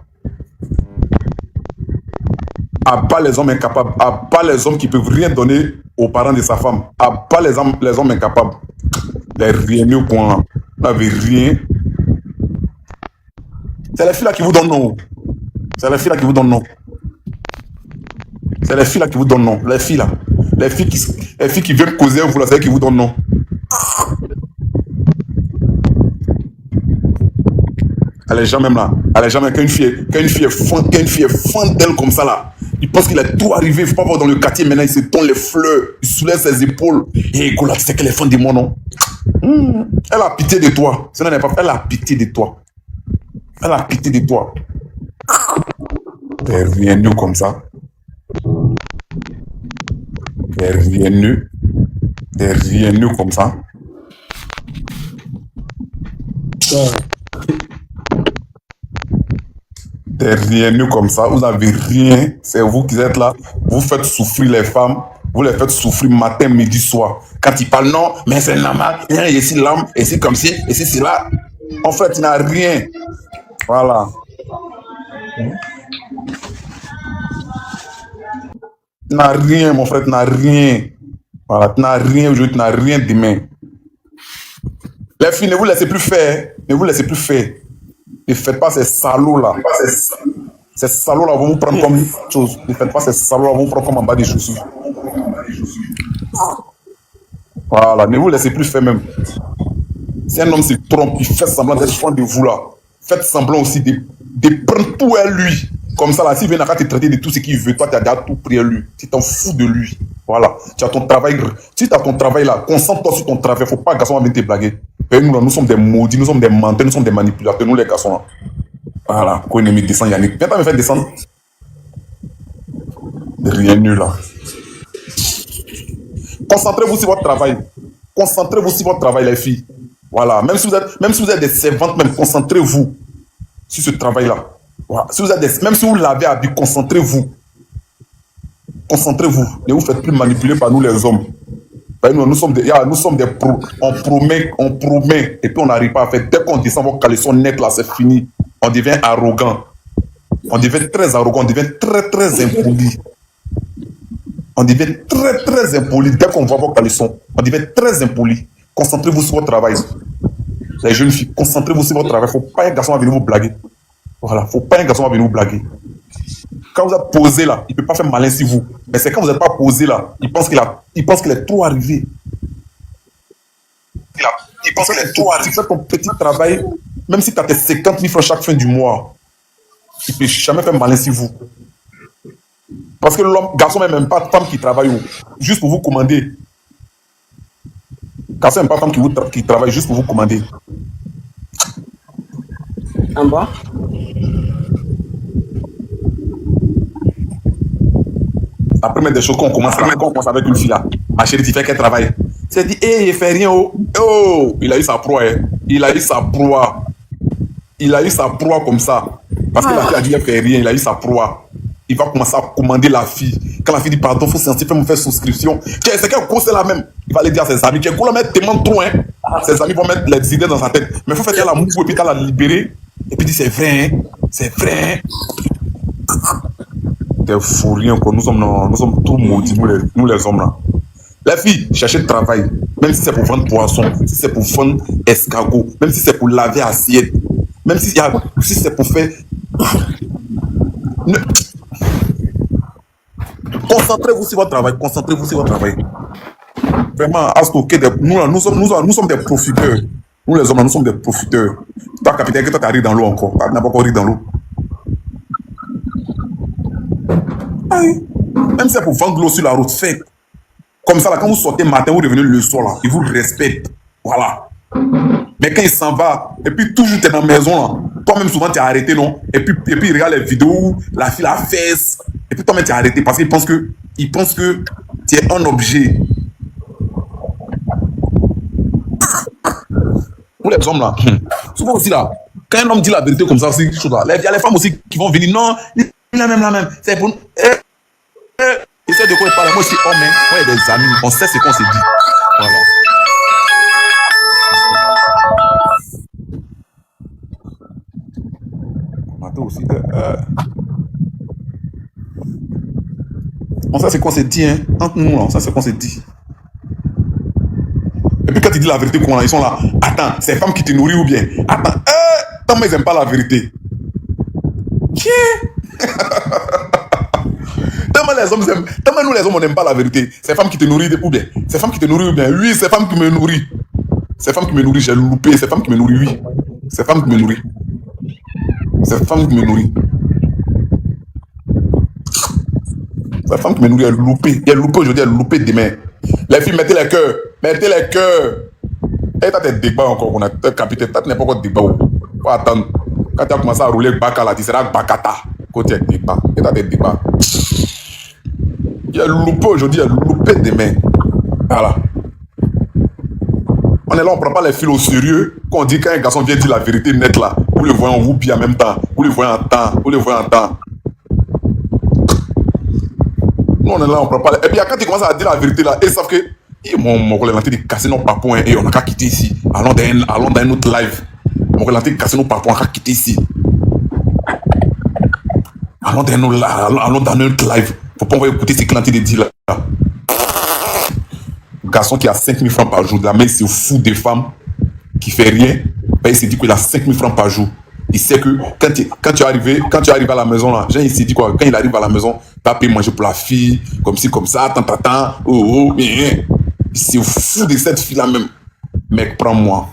G: À bas les hommes incapables. À bas les hommes qui peuvent rien donner aux parents de sa femme. À bas les hommes incapables. Les rien mieux point. Vous n'avez rien. C'est les filles là qui vous donnent non. C'est les filles là qui vous donnent non. C'est les filles là qui vous donnent non. Les filles là. Les filles qui viennent causer vous là, c'est elles qui vous donnent non. Elle est jamais là. Elle est jamais. Quand une fille est fan d'elle comme ça là. Il pense qu'il a tout arrivé. Il ne faut pas voir dans le quartier maintenant. Il se tourne les fleurs. Il soulève ses épaules. Et écoute là, tu sais qu'elle est fan de moi, non? Elle a pitié de toi. Ce n'est pas. Elle a pitié de toi. Elle a pitié de toi. Elle vient nous comme ça. Elle vient nous comme ça. Derrière nous comme ça, vous n'avez rien, c'est vous qui êtes là, vous faites souffrir les femmes, vous les faites souffrir matin, midi, soir. Quand ils parlent, non, mais c'est normal, et ici l'homme, et c'est comme ci, et c'est là. En fait, tu n'as rien. Voilà. Tu n'as rien, mon frère, tu n'as rien. Voilà, tu n'as rien aujourd'hui, tu n'as rien demain. Les filles, ne vous laissez plus faire, ne vous laissez plus faire. Ne faites pas ces salauds-là. Ces salauds-là vont vous prendre comme chose. Ne faites pas ces salauds-là vont vous prendre comme en bas des chaussures. Voilà, ne vous laissez plus faire même. Si un homme se trompe, il fait semblant d'être fan de vous là. Faites semblant aussi de prendre tout à lui. Comme ça, là, s'il vient à te traiter de tout ce qu'il veut, toi, tu as déjà tout pris à lui. Tu t'en fous de lui. Voilà. Tu as ton travail. Si tu as ton travail là, concentre-toi sur ton travail. Faut pas que garçon vienne te blaguer. Et nous, là, nous sommes des maudits, nous sommes des menteurs, nous sommes des manipulateurs, nous, les garçons là. Voilà. Quand il me descend, Yannick. Viens pas me faire descendre. Rien nul là. Concentrez-vous sur votre travail. Concentrez-vous sur votre travail, les filles. Voilà. Même si vous êtes des servantes, même concentrez-vous sur ce travail-là. Voilà. Si vous êtes même si vous l'avez habillé, concentrez-vous. Concentrez-vous. Ne vous faites plus manipuler par nous les hommes. Nous sommes des pros. On promet, et puis on n'arrive pas à faire. Dès qu'on descend vos caleçons nets là, c'est fini. On devient arrogant. On devient très arrogant, on devient très très impoli. On devient très très impoli. Dès qu'on voit vos caleçons, on devient très impoli. Concentrez-vous sur votre travail. Les jeunes filles, concentrez-vous sur votre travail. Faut pas un garçon venir vous blaguer. Voilà, faut pas un garçon venir vous blaguer. Quand vous êtes posé là, il ne peut pas faire malin sur vous. Mais c'est quand vous n'êtes pas posé là, il pense qu'il est trop arrivé. Il pense qu'il est trop arrivé. Tu fais ton petit travail, même si tu as tes 50 000 francs chaque fin du mois, il ne peut jamais faire malin sur vous. Parce que l'homme, garçon même pas de femme qui travaille juste pour vous commander. Garçon même pas de femme qui travaille juste pour vous commander.
A: Ah bon?
G: Après, mettre des choses qu'on commence avec une fille là. Ma chérie, tu fais qu'elle travaille. Tu dit, il fait rien. Oh, il a eu sa proie. Hein. Il a eu sa proie. Il a eu sa proie comme ça. Parce que la fille a dit, elle fait rien. Il a eu sa proie. Il va commencer à commander la fille. Quand la fille dit, pardon, il faut sentir, me faire souscription. C'est quel coup c'est la même. Il va aller dire à ses amis. Quel coup la mettre tellement trop. Hein. Ses amis vont mettre les idées dans sa tête. Mais il faut faire qu'elle la mouve et puis qu'elle la libérer. Et puis dit, c'est vrai. Hein. C'est vrai. T'es fou, rien quoi. Nous sommes tous maudits, nous les hommes là. La fille, cherchez de travail. Même si c'est pour vendre poisson, si c'est pour vendre escargot, même si c'est pour laver assiette, même si c'est pour faire. Concentrez-vous sur votre travail. Concentrez-vous sur votre travail. Vraiment, à stocker des. Nous sommes des profiteurs. Nous les hommes, nous sommes des profiteurs. Toi, capitaine, que toi, t'arrives dans l'eau encore. Tu n'as pas encore ri dans l'eau. Aïe. Même si c'est pour vendre l'eau sur la route, faites. Comme ça, là, quand vous sortez matin, vous revenez le soir, là, ils vous respectent. Voilà. Mais quand il s'en va, et puis toujours tu es dans la maison, là, toi-même souvent tu es arrêté, non? Et puis il regarde les vidéos où la fille la fesse, et puis toi-même tu es arrêté parce qu'il pense que tu es un objet. Nous les hommes là, souvent aussi là, quand un homme dit la vérité comme ça, aussi, il y a les femmes aussi qui vont venir, non, la même, c'est pour. Et c'est de quoi il parle. Moi, je suis homme, hein. Moi, il y a des amis. On sait ce qu'on s'est dit. Voilà. Matin aussi. On sait ce qu'on s'est dit, hein. Entre nous, là, on sait ce qu'on s'est dit. Et puis, quand tu dis la vérité, ils sont là. Attends, c'est les femmes qui te nourrissent ou bien? Attends, tellement ils n'aiment pas la vérité. Tellement nous les hommes on n'aime pas la vérité. C'est femmes qui te nourrissent ou bien? C'est femmes qui te nourrissent ou bien? Oui, c'est femmes qui me nourrissent. C'est femmes qui me nourrissent, j'ai loupé. C'est femmes qui me nourrissent, oui. C'est femmes qui me nourrissent. C'est femmes qui me nourrissent. C'est femme qui me nourrit, elle est loupée. Elle est loupée aujourd'hui, elle est loupée demain. Les filles, mettez les cœurs. Mettez les cœurs. Et t'as tes débats encore, on a capitaine. T'as pas encore débat. Faut attendre. Quand tu as commencé à rouler Baka là, tu seras Bakata. Côté débat. Et t'as tes débats. Il est loupé aujourd'hui, il est loupé demain. Voilà. On est là, on ne prend pas les fils au sérieux. Quand on dit quand un garçon vient dire la vérité nette là, vous le voyez en roupie en même temps. Vous le voyez en temps. Vous le voyez en temps. Nous on est là, on ne prend pas les... Et puis quand tu commences à dire la vérité là, ils savent que mon relanté de casser nos papous et on n'a qu'à quitter ici. Allons dans un autre live. Mon relanté de casser nos papous, on n'a qu'à quitter ici. Allons dans un autre live. Faut pas envoyer écouter ce que l'anti dit là. Garçon qui a 5 000 francs par jour, la mec c'est fou des femmes qui fait rien, ben, il s'est dit qu'il a 5 000 francs par jour. Il sait que quand tu arrives à la maison là, genre, il s'est dit quoi, quand il arrive à la maison, t'as payé manger pour la fille, comme ci, comme ça, bien. C'est fou de cette fille là même. Mec, prends-moi.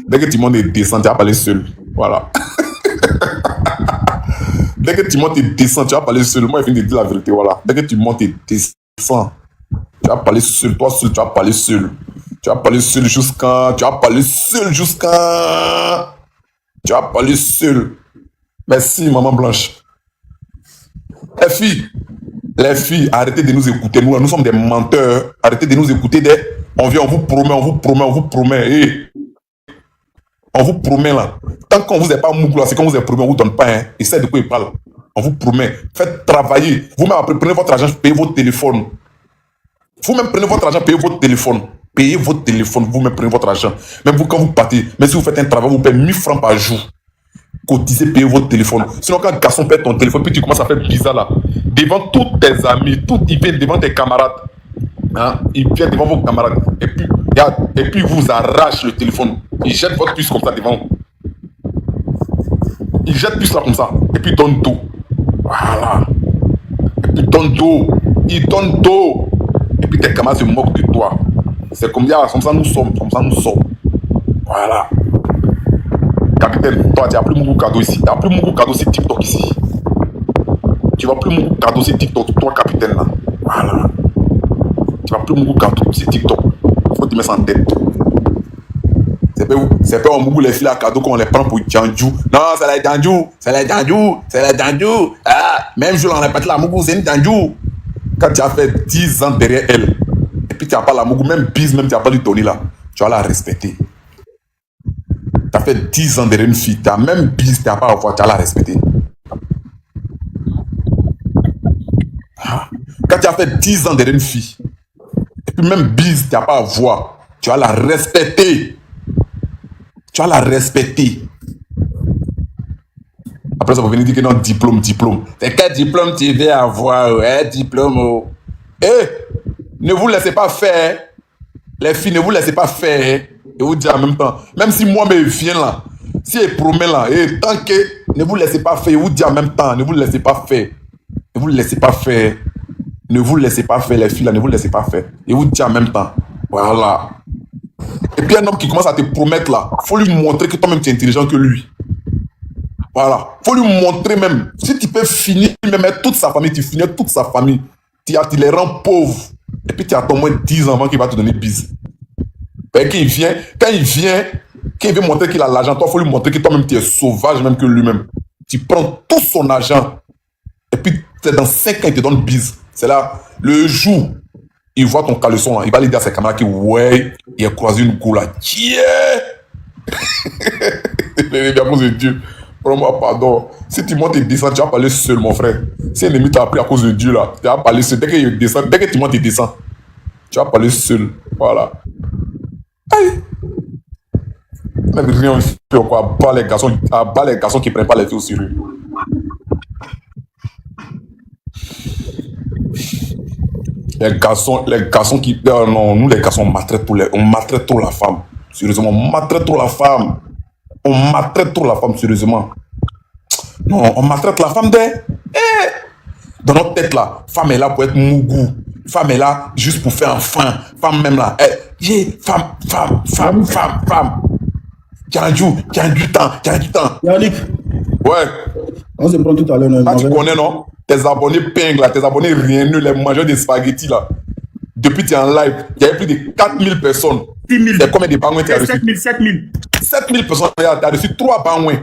G: Dès que tu montes et descends, tu vas parler seul. Voilà. Dès que tu montes et descends, tu vas parler seul. Moi, je viens de dire la vérité, voilà. Dès que tu montes et descends, tu vas parler seul. Toi seul, tu vas parler seul. Tu vas parler seul jusqu'à... Tu vas parler seul. Merci, maman Blanche. Les filles, arrêtez de nous écouter. Nous sommes des menteurs. Arrêtez de nous écouter. On vient, on vous promet. Hey. On vous promet là. Tant qu'on vous est pas mougou là, c'est qu'on vous est promis, on vous donne pas. Hein. Et c'est de quoi il parle. On vous promet. Faites travailler. Vous-même après, prenez votre argent, payez votre téléphone. Vous-même prenez votre argent, payez votre téléphone. Payez votre téléphone, vous-même prenez votre argent. Même vous, quand vous partez, même si vous faites un travail, vous payez 1000 francs par jour. Cotisez, payez votre téléphone. Sinon, quand un garçon perd ton téléphone, puis tu commences à faire bizarre là, devant tous tes amis, ils viennent devant tes camarades. Hein? Ils viennent devant vos camarades. Et puis, vous arrachez le téléphone. Ils jettent votre puce comme ça devant vous. Ils jettent puce là comme ça. Et puis, ils donnent tout. Voilà. Et puis, ils donnent tout. Et puis, tes camarades se moquent de toi. C'est comme ça nous sommes. Voilà. Capitaine, toi, tu n'as plus beaucoup de cadeaux ici. Tu n'as plus beaucoup de cadeaux sur TikTok ici. Tu vas plus mon cadeau sur TikTok, toi, capitaine, là. Voilà. Tu vas plus mon cadeau sur TikTok. Faut te mettre ça en tête. C'est pas un mougou les filles à cadeau qu'on les prend pour Djanjou. Non, c'est la Djanjou. C'est la Djanjou. C'est la Djanjou. Ah, même jour, on répète la mougou, c'est une Djanjou. Quand tu as fait 10 ans derrière elle, et puis tu n'as pas la mougou, même bise, même tu n'as pas du Tony là, tu vas la respecter. Tu as fait 10 ans derrière une fille, tu as même bise, tu n'as pas à voir, tu vas la respecter. Quand tu as fait 10 ans derrière une fille, et puis même bise, tu n'as pas à voir, tu vas la respecter. Tu vas la respecter. Après ça, vous venez dire que non, diplôme. C'est quel diplôme tu veux avoir, ouais, diplôme. Oh. Eh, ne vous laissez pas faire. Les filles, ne vous laissez pas faire. Et vous dire en même temps, même si moi me viens là, si elle promet là, et tant que ne vous laissez pas faire, vous dire en même temps, ne vous laissez pas faire. Ne vous laissez pas faire. Ne vous laissez pas faire, les filles là, ne vous laissez pas faire. Et vous dire en même temps. Voilà. Et puis un homme qui commence à te promettre là, faut lui montrer que toi-même tu es intelligent que lui. Voilà. Faut lui montrer même. Si tu peux finir même avec toute sa famille, tu finis toute sa famille. Tu les rends pauvres. Et puis tu attends moins 10 ans avant qu'il va te donner bise. Et quand il vient montrer qu'il a l'argent, toi, faut lui montrer que toi-même tu es sauvage même que lui-même. Tu prends tout son argent. Et puis c'est dans 5 ans il te donne bise. C'est là, le jour il voit ton caleçon là, il va lui dire à ses camarades que ouais, il a croisé une go là. Yeah! À cause de Dieu. Vraiment, pardon. Si tu montes et descends, tu vas parler seul, mon frère. Si l'ennemi t'a appris à cause de Dieu là, tu vas parler seul. Dès que tu montes et descends, tu vas parler seul. Voilà. Aïe! Même rien fait quoi. Bas les garçons qui prennent pas les filles au sérieux. Les garçons qui... non, nous les garçons, on maltraite trop la femme. Sérieusement, on maltraite trop la femme. Sérieusement. Non, on maltraite la femme dans notre tête là, femme est là pour être mougou. Femme est là juste pour faire un fin. Femme même là. Femme. Tu as du temps.
B: Yannick,
G: Ouais.
B: on se prend tout à l'heure.
G: Ah, tu connais, non? Tes abonnés pingles là, tes abonnés rien nul, les mangeurs de spaghettis là. Depuis que tu es en live, il y avait plus de 4000 personnes.
B: 6 000.
G: C'est combien de bangouins tu as reçu?
B: 7 000.
G: 7000 personnes, tu as reçu 3 bangouins.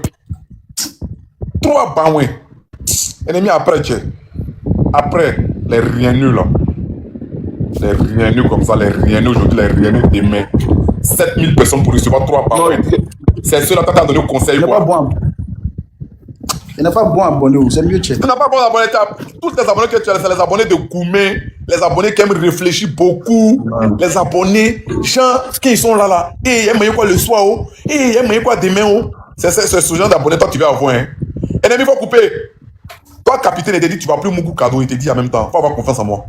G: 3 bangouins. Ennemi après, après, les rien nuls là. Les rien nuls comme ça, les rien nuls aujourd'hui, les rien nuls demain. 7000 personnes pour recevoir 3 bangouins. C'est ceux-là qui t'ont donné au conseil.
B: Il n'est pas bon. Il n'est pas bon abonné, c'est mieux check.
G: Tu n'as pas bon abonné, tous les abonnés que tu as, c'est les abonnés de Koumé, les abonnés qui aiment réfléchir beaucoup, les abonnés, gens qui sont là, et ils aiment quoi le soir, et ils aiment quoi demain, c'est ce genre d'abonnés, toi tu vas avoir, hein. Ennemi, il faut couper. Toi, capitaine, il te dit, tu vas plus beaucoup cadeau, il te dit en même temps, faut avoir confiance en moi.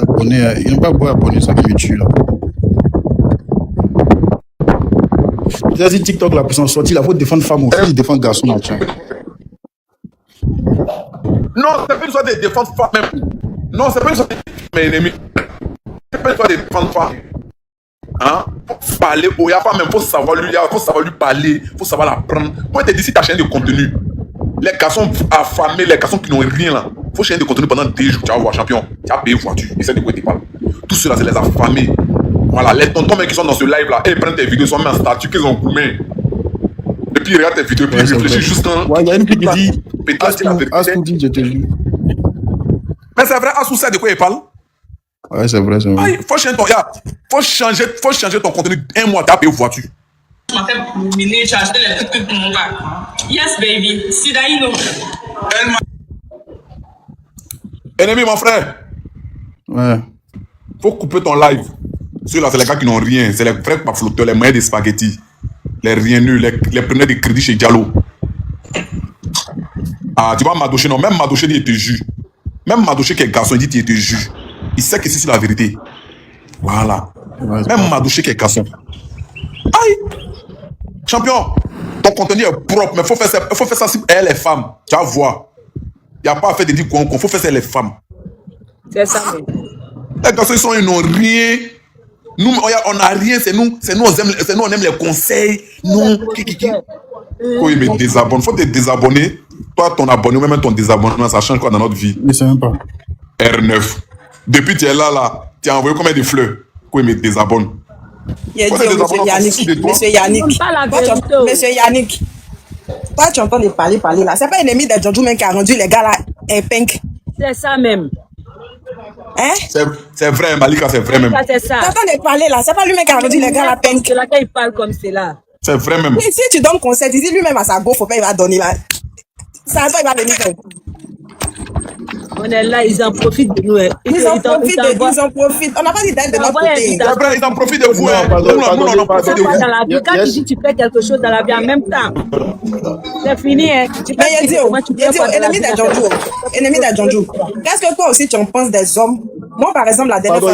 B: Abonné, il n'est pas bon abonné, ça qui me tue là. Tu as dit TikTok là pour s'en sortir, il faut défendre femme aussi, il défend garçon là, tiens.
G: Non, c'est pas une histoire de défendre femme même. Non, c'est pas une histoire de mes ennemis. C'est pas une histoire de défendre femme. Hein? Faut parler au y'a pas même, faut savoir lui parler, faut savoir l'apprendre. Moi, je te dis, si ta chaîne de contenu, les garçons affamés, les garçons qui n'ont rien là, faut chaîne de contenu pendant 2 jours, tu vas voir champion, tu vas payer voiture, essaie de quoi tu parles. Tout cela, c'est les affamés. Voilà, les tontons qui sont dans ce live là, ils prennent tes vidéos, ils sont mis en statut, qu'ils ont gourmet. Et puis ils regardent tes vidéos, puis ils réfléchissent juste quand.
B: Ouais, il y a une fille qui dit
G: Asou
B: dit, je te jure.
G: Mais c'est vrai, Asou sait de quoi il parle.
B: Ouais, c'est vrai, c'est vrai.
G: Aïe, faut changer ton contenu. 1 mois, tu as payé voiture.
H: Tu m'as fait miner, tu as acheté les trucs pour mon gars. Yes, baby. Sidaino.
G: Ennemi, mon frère.
B: Ouais.
G: Faut couper ton live. Ceux-là, c'est les gars qui n'ont rien. C'est les vrais flotteurs, les moyens des spaghettis. Les rien nuls, les preneurs de crédit chez Diallo. Ah, tu vois Madoché, non, même Madoché dit il te juge. Même Madoché qui est garçon, il dit il te juge. Il sait que c'est la vérité. Voilà. Même Madoché qui est garçon. Aïe! Champion, ton contenu est propre, mais il faut faire ça si elle est femme. Tu vas voir. Il n'y a pas à faire de dire qu'on faut faire ça les femmes.
A: C'est ça, mais.
G: Les garçons, ils n'ont rien. Nous, on n'a rien, c'est nous, on aime les conseils. Nous, oui, mais désabonne. Faut te désabonner. Toi, ton abonnement, même ton désabonnement, ça change quoi dans notre vie?
B: Je ne sais même pas.
G: R9. Depuis tu es là, tu as envoyé combien de fleurs? Oui, mais désabonne.
A: Il a dit Monsieur Yannick. Monsieur Yannick. Toi, tu entends parler là. C'est pas ennemi de Djandjou même qui a rendu les gars là pink.
I: C'est ça même.
A: Hein?
G: C'est vrai, Malika, c'est vrai même.
I: C'est ça.
A: Tu entends parler là. C'est pas lui même qui a rendu les gars là pink.
I: C'est là qu'il parle comme cela.
G: C'est vrai même.
A: Et si tu donnes conseil, tu dis lui-même à sa go, faut pas, il va donner là. Ça il va venir.
I: On est là, ils en profitent de nous.
A: Ils en profitent. On n'a pas dit d'être de notre côté.
G: C'est vrai, ils en profitent de vous.
C: Pardon,
G: on en profite de vous.
I: Dans la vie, quand tu dis tu fais quelque chose dans la vie en même temps, c'est fini. Hein.
A: Mais ennemi d'Adjandjou. Ennemi d'Adjandjou. Qu'est-ce que toi aussi tu en penses des hommes? Moi, par exemple, la dernière fois,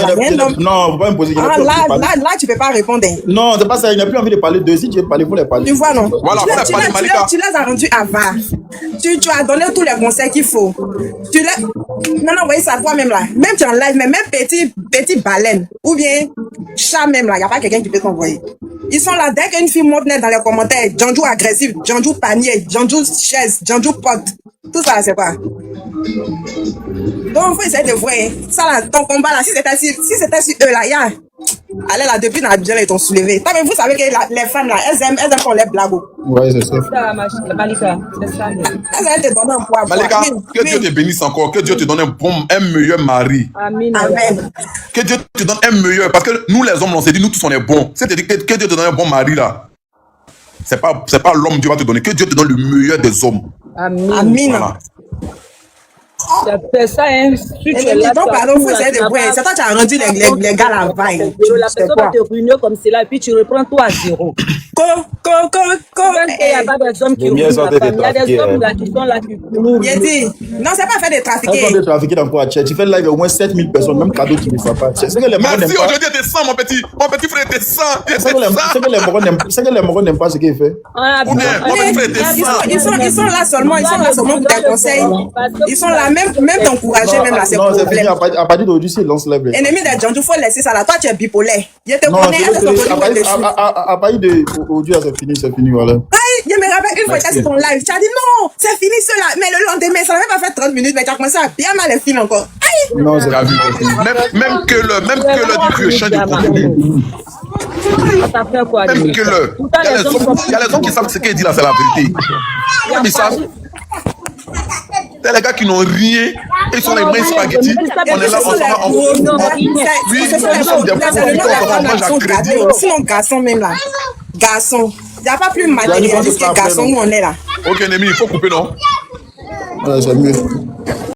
B: non, faut pas me poser.
A: Là, tu peux pas répondre.
B: Non, c'est pas ça. Il n'a plus envie de parler d'eux. Si tu veux parler, vous les parler.
A: Tu vois, non?
G: Voilà,
A: tu les as rendus avares. Tu as donné tous les conseils qu'il faut. Maintenant, voyez ça toi-même là. Même tu en live, même petit baleine ou bien chat même là, il n'y a pas quelqu'un qui peut t'envoyer. Ils sont là, dès qu'une fille monte net dans les commentaires, Djandjou agressif, Djandjou panier, Djandjou chaise, Djandjou pote. Tout ça, c'est quoi? Donc, il faut essayer de voir. Ça là, ton combat là, si c'était sur eux là, allez là, depuis dans la Abidjan, ils t'ont soulevé. Mais vous savez que les femmes là, elles aiment qu'on les blague.
B: Ouais, c'est ça.
I: C'est ça, Malika. C'est ça.
A: Elles aiment te donner un poids.
G: Malika, que Dieu te bénisse encore, que Dieu te donne un meilleur mari.
I: Amen.
G: Que Dieu te donne un meilleur, parce que nous les hommes, on s'est dit, nous tous on est bons. C'est-à-dire que Dieu te donne un bon mari là. C'est pas l'homme Dieu va te donner, que Dieu te donne le meilleur des hommes.
A: Amen.
G: Voilà.
I: C'est ça, hein. Si tu es là,
A: donc, pardon, faut essayer de voir. C'est toi qui as rendu les gars là bas.
I: La personne va te ruiner comme cela, puis tu reprends toi à zéro. Il y a pas des hommes qui ruinent la famille. Il y a des hommes là qui sont là qui nous.
A: Il dit, non, c'est pas faire des trafiqués.
B: Elles sont trafiqués dans quoi? Tu fais live au moins 7000 personnes, même cadeau qui ne font pas. C'est que les Morons n'aiment
G: Merci,
B: pas.
G: aujourd'hui t'es 100, mon petit frère, t'es 100.
B: C'est que les Morons n'aiment pas ce qu'il fait.
G: Ou bien, mon petit frère, t'es 100.
A: Ils sont là seulement pour tes conseils. Ils sont là même t'encourager, même là, c'est
B: non, c'est fini.
A: problème.
B: À partir d'aujourd'hui, c'est lance live.
A: Ennemi d'Adjandjou, faut laisser ça là. Toi, tu es bipolaire. Je te
B: Non,
A: connais,
B: à partir d'aujourd'hui, c'est fini, voilà.
A: Je me rappelle une fois, tu as sur ton live, tu as dit non, c'est fini cela. Mais le lendemain, ça n'a même pas fait 30 minutes, mais tu as commencé à bien mal les films encore. Aïe!
B: Non, c'est
G: Même que le du vieux chant de contenu. Même que le. Il y a les hommes qui savent que ce qu'il dit là, c'est la vérité. Ils savent. C'est les gars qui n'ont rien, ils sont les mains spaghetti. On est là, on s'en va en oui,
A: c'est ça,
G: nous sommes des producteurs, on mange à crédit.
A: Sinon, garçon même là. Garçon. Il n'y a pas plus matérialiste que garçon où on est là.
G: Ok, Némi, il faut couper, non?
B: Ouais, c'est mieux.